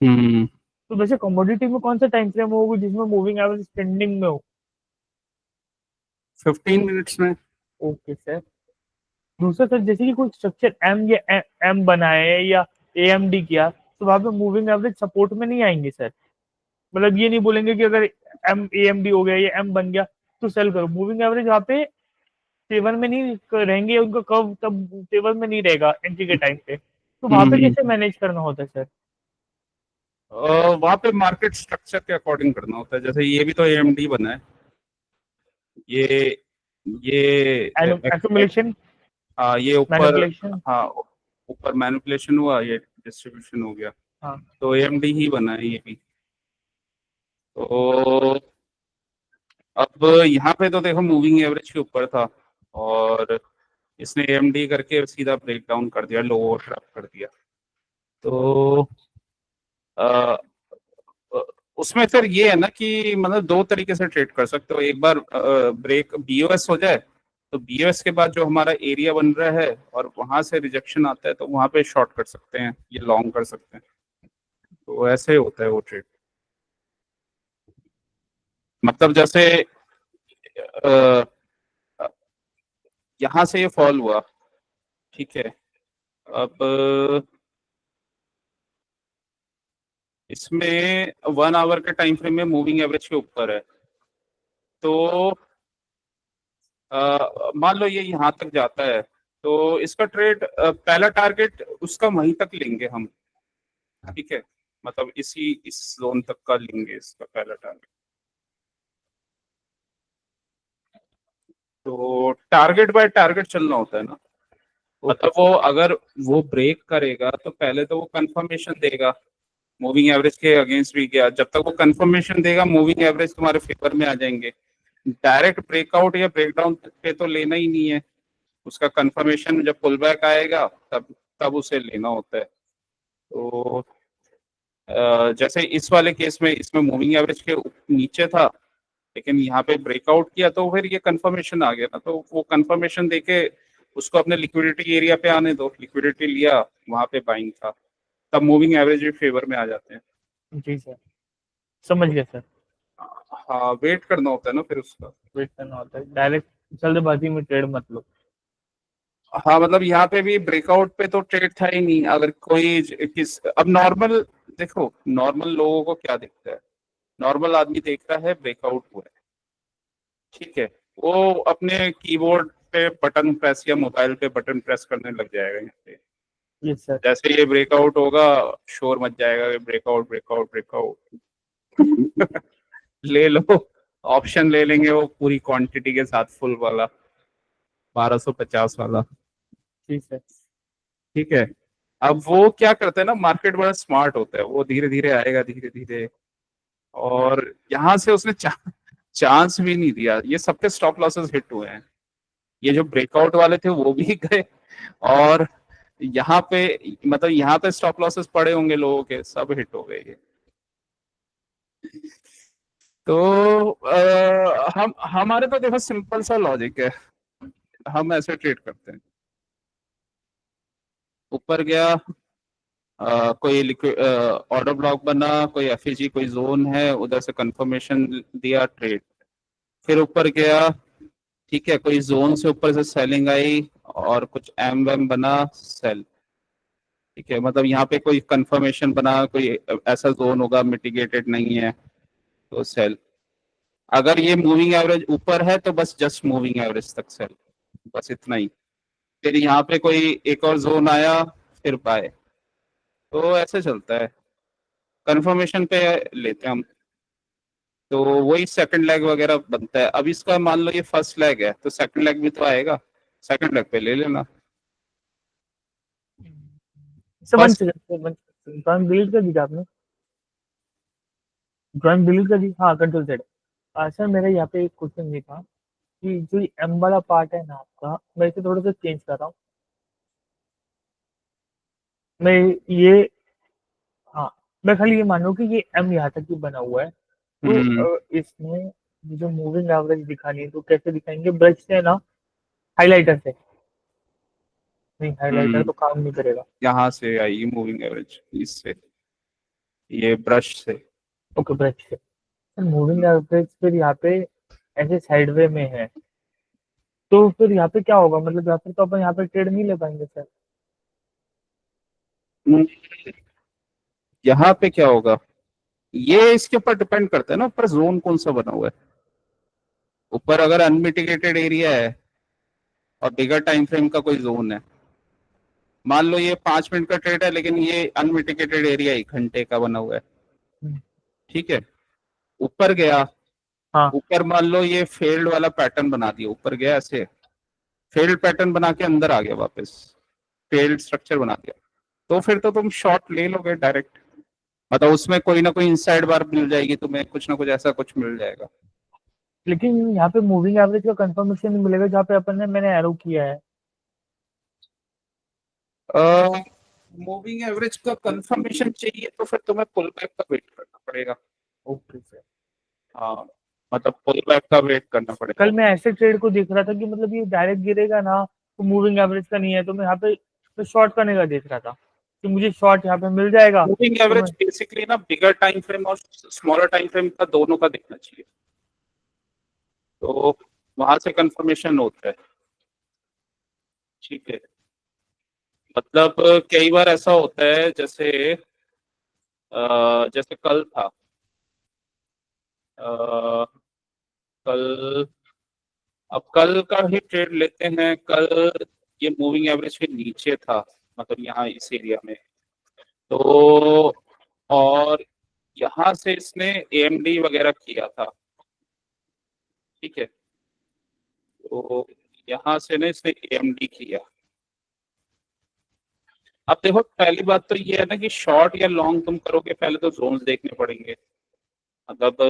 तो वैसे कमोडिटी में कौन सा टाइम फ्रेम होगा जिसमें मूविंग एवरेज ट्रेंडिंग में हो? 15 मिनट्स में। Okay sir. दूसरा सर, जैसे कि कोई स्ट्रक्चर एम या एम बनाए या AMD किया, तो वहां पे मूविंग एवरेज सपोर्ट में नहीं आएंगे सर? मतलब ये नहीं बोलेंगे कि अगर AMD हो गया या एम बन गया तो सेल करो, मूविंग एवरेज वहां पे फेवर में नहीं रहेंगे, उनका कर्व तब फेवर में नहीं रहेगा एंट्री के टाइम पे, तो वहां पे कैसे मैनेज करना होता है सर? वहां पे मार्केट स्ट्रक्चर के अकॉर्डिंग करना होता है। जैसे ये भी तो एएमडी बना है, ये एक्यूमुलेशन, हाँ ये ऊपर, मैनिपुलेशन। हाँ ऊपर मैनिपुलेशन हुआ, ये डिस्ट्रीब्यूशन हो गया, हाँ तो एएमडी ही बना है ये भी। तो अब यहाँ पे तो देखो मूविंग एवरेज के ऊपर था, और इसने एएमडी करके सीधा ब्रेक डाउन कर दिया, लो ट्रैप कर दिया। तो अ, उसमें फिर ये है ना कि मतलब दो तरीके से ट्रेड कर सकते हो। एक बार ब्रेक बीओएस हो जाए, तो बीओएस के बाद जो हमारा एरिया बन रहा है और वहां से रिजेक्शन आता है, तो वहां पे शॉर्ट कर सकते हैं, ये लॉन्ग कर सकते हैं। तो ऐसे होता है वो ट्रेड। मतलब जैसे अ, यहाँ से ये फॉल हुआ, ठीक है, अब इसमें 1 आवर के टाइम फ्रेम में मूविंग एवरेज के ऊपर है, तो मान लो ये यहाँ तक जाता है, तो इसका ट्रेड पहला टारगेट उसका वहीं तक लेंगे हम, ठीक है, मतलब इस जोन तक का लेंगे इसका पहला टारगेट। तो टारगेट बाय टारगेट चलना होता है ना, मतलब वो अगर वो ब्रेक करेगा तो पहले तो वो कंफर्मेशन देगा मूविंग एवरेज के अगेंस्ट भी गया, जब तक वो कंफर्मेशन देगा मूविंग एवरेज तुम्हारे फेवर में आ जाएंगे। डायरेक्ट ब्रेकआउट या ब्रेकडाउन पे तो लेना ही नहीं है, उसका कंफर्मेशन जब पुल बैक आएगा तब तब उसे लेना होता है। तो जैसे इस वाले केस में इसमें मूविंग एवरेज के नीचे था, लेकिन यहाँ पे ब्रेकआउट किया, तो फिर ये कंफर्मेशन आ गया ना, तो वो कंफर्मेशन देके उसको अपने लिक्विडिटी एरिया पे आने दो, लिक्विडिटी लिया, वहां पे बाइंग था, तब मूविंग एवरेज भी फेवर में आ जाते हैं। जी सर, समझ गया सर। हाँ वेट करना होता है ना फिर उसका। वेट करना होता है, डायरेक्ट जल्दबाजी में ट्रेड मत लो। हाँ मतलब यहाँ पे भी ब्रेकआउट पे तो ट्रेड था ही नहीं। अगर कोई किस अब नॉर्मल, देखो नॉर्मल लोगों को क्या दिखता है, नॉर्मल आदमी देख रहा है ब्रेकआउट हुआ है, ठीक है, वो अपने कीबोर्ड पे बटन प्रेस या मोबाइल पे बटन प्रेस करने लग जाएगा यहाँ पे। Yes sir. जैसे ये ब्रेकआउट होगा, शोर मच जाएगा, ब्रेकआउट ब्रेकआउट ब्रेकआउट। ले लो, ऑप्शन ले लेंगे वो पूरी क्वांटिटी के साथ, फुल वाला 1250 वाला, जी सर। ठीक है। अब वो क्या करता है ना, मार्केट बड़ा स्मार्ट होता है, वो धीरे धीरे आएगा, धीरे धीरे, और यहाँ से उसने चांस भी नहीं दिया, ये सबके स्टॉप लॉसेस हिट हुए हैं। ये जो ब्रेकआउट वाले थे वो भी गए, और यहाँ पे मतलब यहाँ पे स्टॉप लॉसेस पड़े होंगे लोगों के, सब हिट हो गए ये। तो हम हमारे तो देखो सिंपल सा लॉजिक है, हम ऐसे ट्रेड करते हैं। ऊपर गया, कोई लिक्विड ऑर्डर ब्लॉक बना, कोई एफईजी कोई जोन है, उधर से कंफर्मेशन दिया, ट्रेड, फिर ऊपर गया, ठीक है, कोई जोन से ऊपर से सेलिंग आई और कुछ एम वैम बना, सेल, ठीक है, मतलब यहाँ पे कोई कंफर्मेशन बना, कोई ऐसा जोन होगा मिटिगेटेड नहीं है, तो सेल। अगर ये मूविंग एवरेज ऊपर है तो बस जस्ट मूविंग एवरेज तक सेल, बस इतना ही। फिर यहाँ पे कोई एक और जोन आया, फिर बाय, तो ऐसे चलता है, कंफर्मेशन पे लेते हैं हम। तो वही सेकंड लेग वगैरह बनता है। अब इसका मान लो ये फर्स्ट लेग है, तो सेकंड लेग भी तो आएगा, सेकंड लेग पे ले लेना। Sir one first second, drawing delete कर दीजिए आपने, ड्राइंग डिलीट कर दी, हाँ कंट्रोल जेड। सर मेरा यहाँ पे एक क्वेश्चन ये था कि जो एम वाला पार्ट है ना आपका, मैं इसे थोड़ा सा चेंज कर रहा हूँ। मैं ये, हाँ, मैं खाली ये मान लूँ कि ये एम यहाँ तक ही बना हुआ है, तो इसमें ये जो मूविंग एवरेज दिखानी है तो कैसे दिखाएंगे? ब्रश से ना, हाइलाइटर से? नहीं, हाइलाइटर तो काम नहीं करेगा। यहाँ से आएगी मूविंग एवरेज, इससे, ये ब्रश से। ओके, ब्रश से। मूविंग एवरेज फिर यहाँ पे ऐसे साइडवे में है, तो फिर यहाँ पे क्या होगा? मतलब यहाँ पे तो अपन यहाँ पे ट्रेड नहीं ले पाएंगे सर। हम्म, यहाँ पे क्या होगा, ये इसके ऊपर डिपेंड करता है ना, ऊपर जोन कौन सा बना हुआ है। ऊपर अगर अनमिटिगेटेड एरिया है और बिगर टाइम फ्रेम का कोई जोन है। मान लो ये 5 मिनट का ट्रेड है, लेकिन ये अनमिटिगेटेड एरिया 1 घंटे का बना हुआ है, हम्म, ठीक है। ऊपर गया, हाँ ऊपर मान लो ये फेल्ड वाला पैटर्न बना दिया, ऊपर गया ऐसे फेल्ड पैटर्न बना के अंदर आ गया वापस, फेल्ड स्ट्रक्चर बना दिया, तो फिर तो तुम शॉर्ट ले लोगे डायरेक्ट। मतलब उसमें कोई ना कोई इनसाइड बार मिल जाएगी तुम्हें, कुछ ना कुछ ऐसा कुछ मिल जाएगा। लेकिन यहाँ पे मूविंग एवरेज का कंफर्मेशन नहीं मिलेगा जहाँ पे अपन ने मैंने एरो किया है। मूविंग एवरेज का कंफर्मेशन चाहिए तो फिर तुम्हें पुल बैक का वेट करना पड़ेगा। Okay sir. हाँ, मतलब पुल बैक का वेट करना पड़ेगा। कल मैं ऐसे ट्रेड को देख रहा था कि मतलब ये डायरेक्ट गिरेगा ना, तो मूविंग एवरेज का नहीं है, तो मैं यहाँ पे तो शॉर्ट करने का देख रहा था कि मुझे शॉर्ट यहाँ पे मिल जाएगा मूविंग तो मैं। एवरेज बेसिकली ना बिगर टाइम फ्रेम और स्मॉलर टाइम फ्रेम का दोनों का देखना चाहिए, तो वहां से कंफर्मेशन होता है, ठीक है। मतलब कई बार ऐसा होता है, जैसे जैसे कल था, अ, कल, अब कल का ही ट्रेड लेते हैं। कल ये मूविंग एवरेज के नीचे था, मतलब यहाँ इस एरिया में, तो और यहाँ से इसने एएमडी वगैरह किया था, ठीक है। तो यहाँ से ना इसने एएमडी किया। अब देखो पहली बात तो ये है ना कि शॉर्ट या लॉन्ग तुम करोगे पहले तो जोन्स देखने पड़ेंगे। मतलब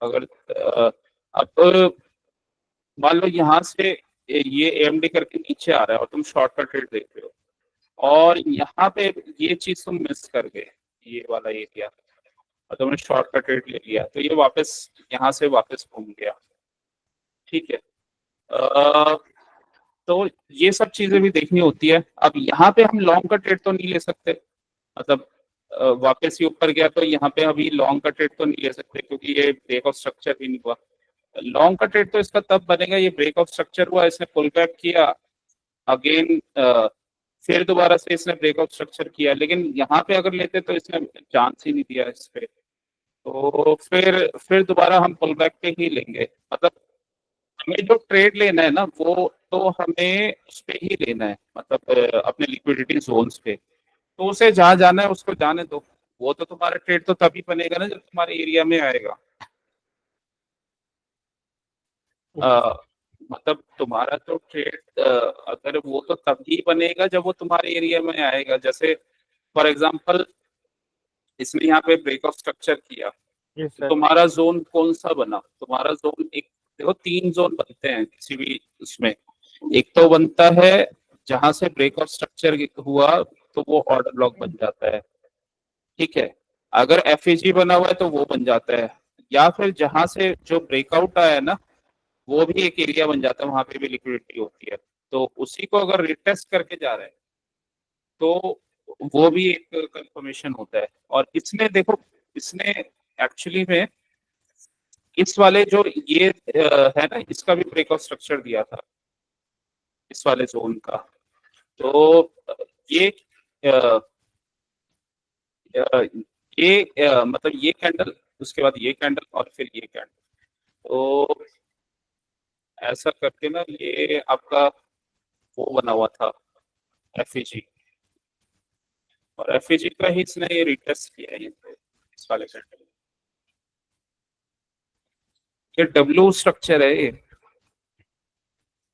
अगर अब मान लो यहाँ से ये एएमडी करके नीचे आ रहा है और तुम शॉर्ट का ट्रेड देख रहे हो, और यहाँ पे ये चीज तुम मिस कर गए, ये वाला एरिया, और तुमने शॉर्ट का ट्रेड ले लिया, तो ये वापस यहाँ से वापस घूम गया, ठीक है। अ, तो ये सब चीजें भी देखनी होती है। अब यहाँ पे हम लॉन्ग का ट्रेड तो नहीं ले सकते, मतलब वापस ही ऊपर गया तो यहाँ पे अभी लॉन्ग का ट्रेड तो नहीं ले सकते, क्योंकि ये ब्रेक ऑफ स्ट्रक्चर भी नहीं हुआ। लॉन्ग का ट्रेड तो इसका तब बनेगा, ये ब्रेक ऑफ स्ट्रक्चर हुआ, इसने पुल बैक किया अगेन, फिर दोबारा से इसने ब्रेक ऑफ स्ट्रक्चर किया, लेकिन यहाँ पे अगर लेते तो इसने चांस ही नहीं दिया इस पे, तो फिर दोबारा हम पुल बैक पे ही लेंगे। मतलब हमें जो ट्रेड लेना है ना, वो तो हमें उस पे ही लेना है, मतलब अपने लिक्विडिटी जोन्स पे, तो उसे जहां जाना है उसको जाने दो। वो तो तुम्हारा ट्रेड तो तभी बनेगा ना जब तुम्हारे एरिया में आएगा। अ, मतलब तुम्हारा तो ट्रेड अगर वो तो तभी बनेगा जब वो तुम्हारे एरिया में आएगा। जैसे फॉर एग्जांपल इसने यहाँ पे ब्रेक ऑफ स्ट्रक्चर किया, यस तो सर। तुम्हारा जोन कौन सा बना? तुम्हारा जोन एक, देखो 3 जोन बनते हैं किसी भी उसमें। एक तो बनता है जहां से ब्रेक ऑफ स्ट्रक्चर हुआ तो वो ऑर्डर ब्लॉक बन जाता है, ठीक है। अगर एफएजी बना हुआ है तो वो बन जाता है, या फिर जहां से जो ब्रेकआउट आया है ना, वो भी एक एरिया बन जाता है, वहां पे भी लिक्विडिटी होती है। तो उसी को अगर रिटेस्ट करके जा रहे हैं तो वो भी एक कंफर्मेशन होता है। और इसने देखो, इसने एक्चुअली में इस वाले जो ये है ना, इसका भी ब्रेक ऑफ स्ट्रक्चर दिया था इस वाले जोन का। तो ये अ, अ, ये मतलब ये कैंडल, उसके बाद ये कैंडल और फिर ये कैंडल, तो ऐसा करके ना ये आपका वो बना हुआ था एफईजी, और एफईजी का ही इसने ये रिटेस्ट किया है, ये इस वाले कैंडल। ये डब्ल्यू स्ट्रक्चर है ये।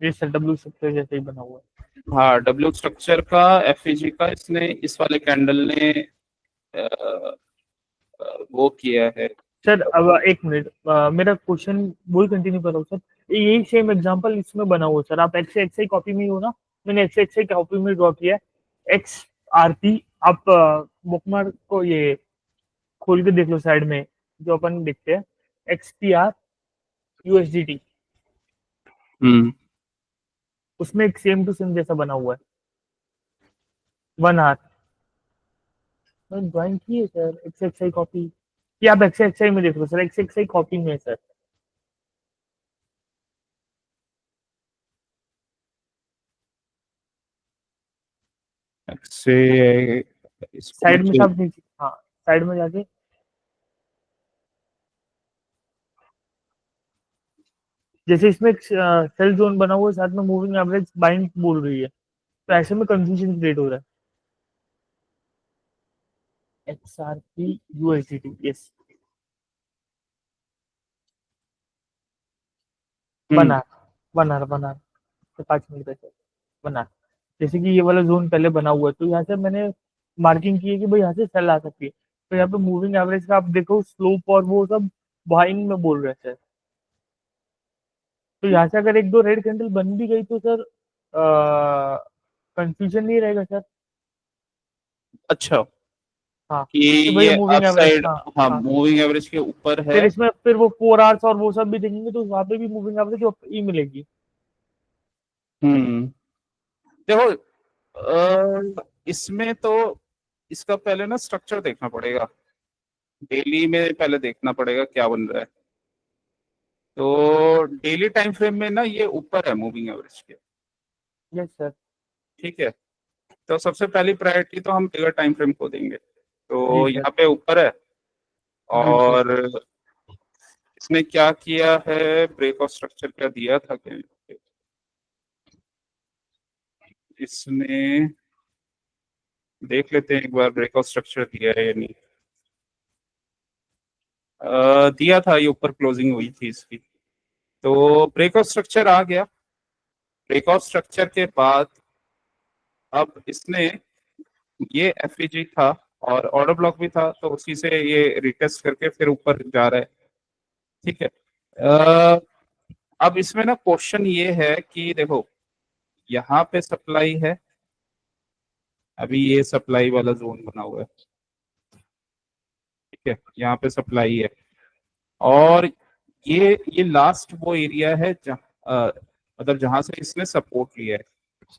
ये सर डब्ल्यू स्ट्रक्चर जैसे ही बना हुआ है। हाँ, डब्ल्यू स्ट्रक्चर का एफईजी का इसने इस वाले कैंडल ने अ, वो किया है। सर अब एक मिनट, मेरा क्वेश्चन वही कंटिन्यू कर रहा हूँ सर। यही सेम एग्जांपल इसमें बना हुआ है सर, आप एक्स से एक्स आई कॉपी में ही हो ना? मैंने एक्स से एक्स आई कॉपी में ड्रॉ किया है एक्स आर पी। आप बुकमार्क को ये खोल के देख लो साइड में, जो अपन देखते हैं एक्स पी आर यूएसडीटी, हम्म। उसमें एक सेम टू सेम जैसा बना हुआ है 1 आवर। मैंने ड्राइंग की है सर एक्स एक्स आई कॉपी, ये आप एक्स एक्स आई में देख लो सर, एक्स एक्स आई कॉपी में है सर। से इसको साइड में मुझे, सब नीचे, हाँ साइड में जाके जैसे इसमें एक सेल जोन बना हुआ है, साथ में मूविंग एवरेज बाइंग बोल रही है, तो ऐसे में कंफ्यूजन क्रिएट हो रहा है। XRP USDT, यस, हम्म। बना बना 5 मिनट पहले बना। जैसे कि ये वाला जोन पहले बना हुआ है, तो यहाँ से मैंने मार्किंग की है कि भाई यहाँ से सेल आ सकती है। तो यहाँ पे मूविंग एवरेज का आप देखो स्लोप और वो सब बाइंग में बोल रहे थे। तो यहाँ से अगर एक दो रेड कैंडल बन भी गई तो सर कंफ्यूजन नहीं रहेगा सर। अच्छा, हाँ, कि कि भाई ये अप मूविंग एवरेज, साइड, हाँ। हाँ हाँ, मूविंग एवरेज के ऊपर है। फिर इसमें फिर वो 4 आवर्स और वो सब भी देखेंगे तो वहाँ पे भी मूविंग एवरेज ही मिलेगी। हम्म। देखो, इसमें तो इसका पहले ना स्ट्रक्चर देखना पड़ेगा, डेली में पहले देखना पड़ेगा क्या बन रहा है। तो डेली टाइम फ्रेम में ना ये ऊपर है मूविंग एवरेज के। Yes sir. ठीक है, तो सबसे पहली प्रायोरिटी तो हम बिगर टाइम फ्रेम को देंगे। जी तो सर। यहाँ पे ऊपर है, बिल्कुल। और इसने क्या किया है, ब्रेक ऑफ स्ट्रक्चर क्या दिया था क्या इसने, देख लेते हैं एक बार ब्रेक ऑफ स्ट्रक्चर दिया है या नहीं। दिया था, ये ऊपर क्लोजिंग हुई थी इसकी। तो ब्रेक ऑफ स्ट्रक्चर आ गया। ब्रेक ऑफ स्ट्रक्चर के बाद अब इसने, ये एफईजी था और ऑर्डर ब्लॉक भी था, तो उसी से ये रिटेस्ट करके फिर ऊपर जा रहा है। ठीक है, अब इसमें ना क्वेश्चन ये है कि देखो, यहाँ पे सप्लाई है, अभी ये सप्लाई वाला जोन बना हुआ है। ठीक है, यहाँ पे सप्लाई है, और ये लास्ट वो एरिया है जहाँ, मतलब जहां से इसने सपोर्ट लिया है।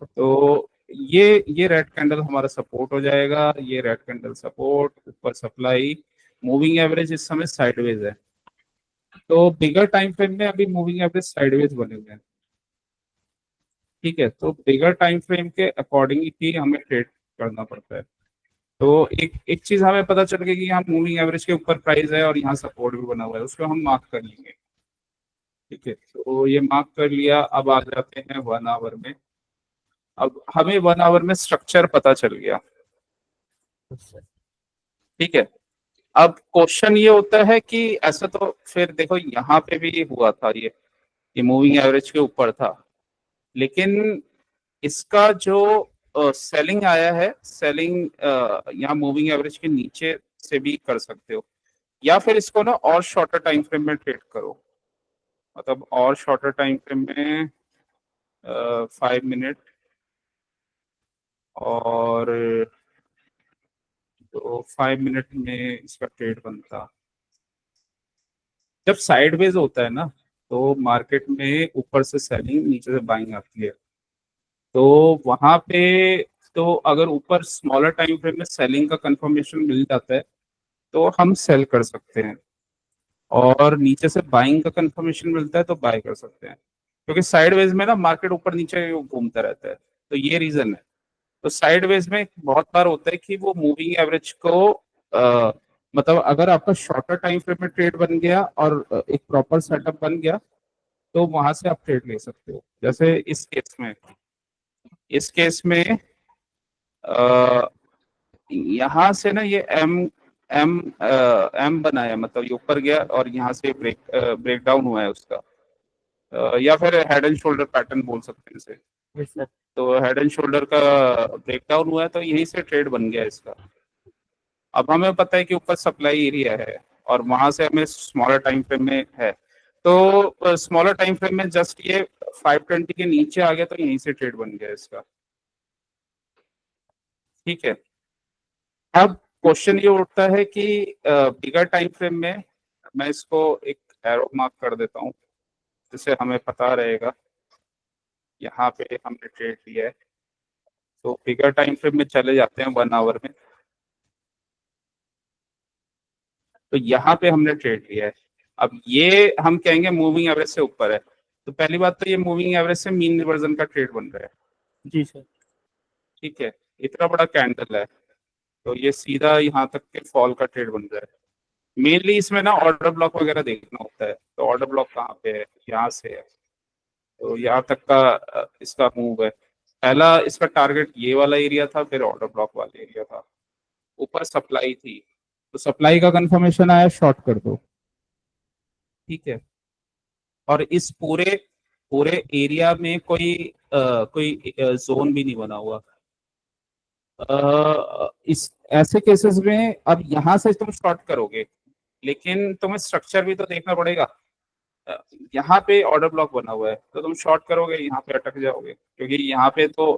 तो ये रेड कैंडल हमारा सपोर्ट हो जाएगा, ये रेड कैंडल सपोर्ट, ऊपर सप्लाई। मूविंग एवरेज इस समय साइडवेज है, तो बिगर टाइम फ्रेम में अभी मूविंग एवरेज साइडवेज बने हुए हैं। ठीक है, तो बिगर टाइम फ्रेम के अकॉर्डिंग ही हमें ट्रेड करना पड़ता है। तो एक एक चीज हमें पता चल गई कि यहाँ मूविंग एवरेज के ऊपर प्राइस है और यहाँ सपोर्ट भी बना हुआ है, उसको हम मार्क कर लेंगे। ठीक है, तो ये मार्क कर लिया। अब आ जाते हैं 1 आवर में। अब हमें 1 आवर में स्ट्रक्चर पता चल गया। ठीक है, अब क्वेश्चन ये होता है कि ऐसा तो फिर देखो यहाँ पे भी हुआ था, ये मूविंग एवरेज के ऊपर था, लेकिन इसका जो सेलिंग आया है, सेलिंग यहाँ मूविंग एवरेज के नीचे से भी कर सकते हो, या फिर इसको ना और शॉर्टर टाइम फ्रेम में ट्रेड करो। मतलब और शॉर्टर टाइम फ्रेम में 5 मिनट, और तो 5 मिनट में इसका ट्रेड बनता। जब साइडवेज होता है ना, तो मार्केट में ऊपर से सेलिंग नीचे से बाइंग आती है। तो वहां पे, तो अगर ऊपर स्मॉलर टाइम फ्रेम में सेलिंग का कंफर्मेशन मिल जाता है तो हम सेल कर सकते हैं, और नीचे से बाइंग का कंफर्मेशन मिलता है तो बाय कर सकते हैं, क्योंकि साइडवेज में ना मार्केट ऊपर नीचे घूमता रहता है। तो ये रीजन है। तो साइडवेज में बहुत बार होता है कि वो मूविंग एवरेज को मतलब अगर आपका शॉर्टर टाइम फ्रेम में ट्रेड बन गया और एक प्रॉपर सेटअप बन गया, तो वहां से आप ट्रेड ले सकते हो। जैसे इस केस में यहाँ से ना ये एम एम एम बनाया, मतलब ये ऊपर गया और यहाँ से ब्रेक डाउन हुआ है उसका, या फिर हेड एंड शोल्डर पैटर्न बोल सकते हैं इसे। Yes sir. तो हेड एंड शोल्डर का ब्रेक डाउन हुआ है, तो यहीं से ट्रेड बन गया इसका। अब हमें पता है कि ऊपर सप्लाई एरिया है, और वहां से हमें स्मॉलर टाइम फ्रेम में है, तो स्मॉलर टाइम फ्रेम में जस्ट ये 520 के नीचे आ गया, तो यहीं से ट्रेड बन गया इसका। ठीक है, अब क्वेश्चन ये उठता है कि बिगर टाइम फ्रेम में, मैं इसको एक एरो मार्क कर देता हूँ जिससे हमें पता रहेगा यहाँ पे हमने ट्रेड लिया है। तो बिगर टाइम फ्रेम में चले जाते हैं 1 आवर में। तो यहाँ पे हमने ट्रेड लिया है। अब ये हम कहेंगे मूविंग एवरेज से ऊपर है, तो पहली बात तो ये मूविंग एवरेज से मीन रिवर्जन का ट्रेड बन रहा है। जी सर। ठीक है, इतना बड़ा कैंडल है, तो ये सीधा यहाँ तक के फॉल का ट्रेड बन रहा है। मेनली इसमें ना ऑर्डर ब्लॉक वगैरह देखना होता है, तो ऑर्डर ब्लॉक कहाँ पे है, यहाँ से है। तो यहाँ तक का इसका मूव है। पहला इसका टारगेट ये वाला एरिया था, फिर ऑर्डर ब्लॉक वाला एरिया था, ऊपर सप्लाई थी, तो सप्लाई का कंफर्मेशन आया, शॉर्ट कर दो, ठीक है। और इस पूरे पूरे एरिया में कोई जोन भी नहीं बना हुआ। इस ऐसे केसेस में अब यहाँ से तुम शॉर्ट करोगे, लेकिन तुम्हें स्ट्रक्चर भी तो देखना पड़ेगा। अ, यहाँ पे ऑर्डर ब्लॉक बना हुआ है, तो तुम शॉर्ट करोगे, यहाँ पे अटक जाओगे, क्योंकि यहाँ पे तो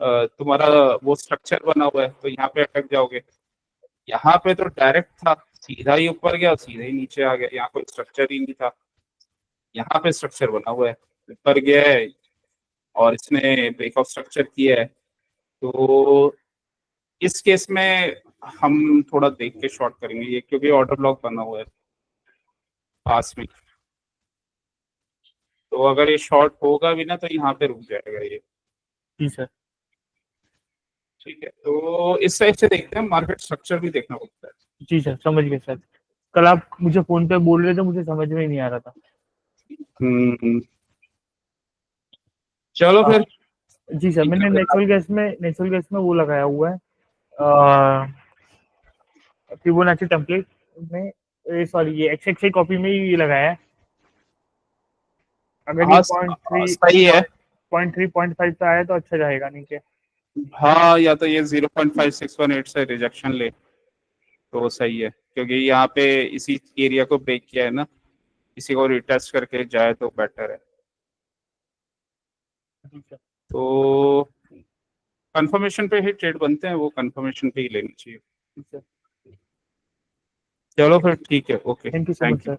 तुम्हारा वो स्ट्रक्चर बना हुआ है, तो यहाँ पे अटक जाओगे। यहाँ पे तो डायरेक्ट था, सीधा ही ऊपर गया, सीधा ही नीचे आ गया, यहाँ कोई स्ट्रक्चर ही नहीं था। यहाँ पे स्ट्रक्चर बना हुआ है, ऊपर गया है और इसने ब्रेक ऑफ स्ट्रक्चर किया है। तो इस केस में हम थोड़ा देख के शॉर्ट करेंगे ये, क्योंकि ऑर्डर ब्लॉक बना हुआ है पास में। तो अगर ये शॉर्ट होगा भी ना, तो यहाँ पे रुक जाएगा ये, जी सर। ठीक है। तो इस टाइप से देखते हैं, मार्केट स्ट्रक्चर भी देखना पड़ता है। जी सर, समझ गए सर। कल आप मुझे फोन पे बोल रहे थे, मुझे समझ में ही नहीं आ रहा था। चलो फिर। जी सर, मैंने नेचुरल गैस में वो लगाया हुआ है, फिबोनाची टेम्पलेट में, सॉरी ये एक्सएक्सआई कॉपी में ही लगाया है। अगर ये हाँ, पॉइंट सही है। 3.5 पे आया तो अच्छा जाएगा नीचे। हाँ, या तो ये 0.5618 से रिजेक्शन ले तो सही है, क्योंकि यहाँ पे इसी एरिया को ब्रेक किया है ना, इसी को रिटेस्ट करके जाए तो बेटर है। तो कंफर्मेशन पे ही ट्रेड बनते हैं, वो कंफर्मेशन पे ही लेनी चाहिए। चलो फिर, ठीक है, okay, thank you so much thank you. Sir.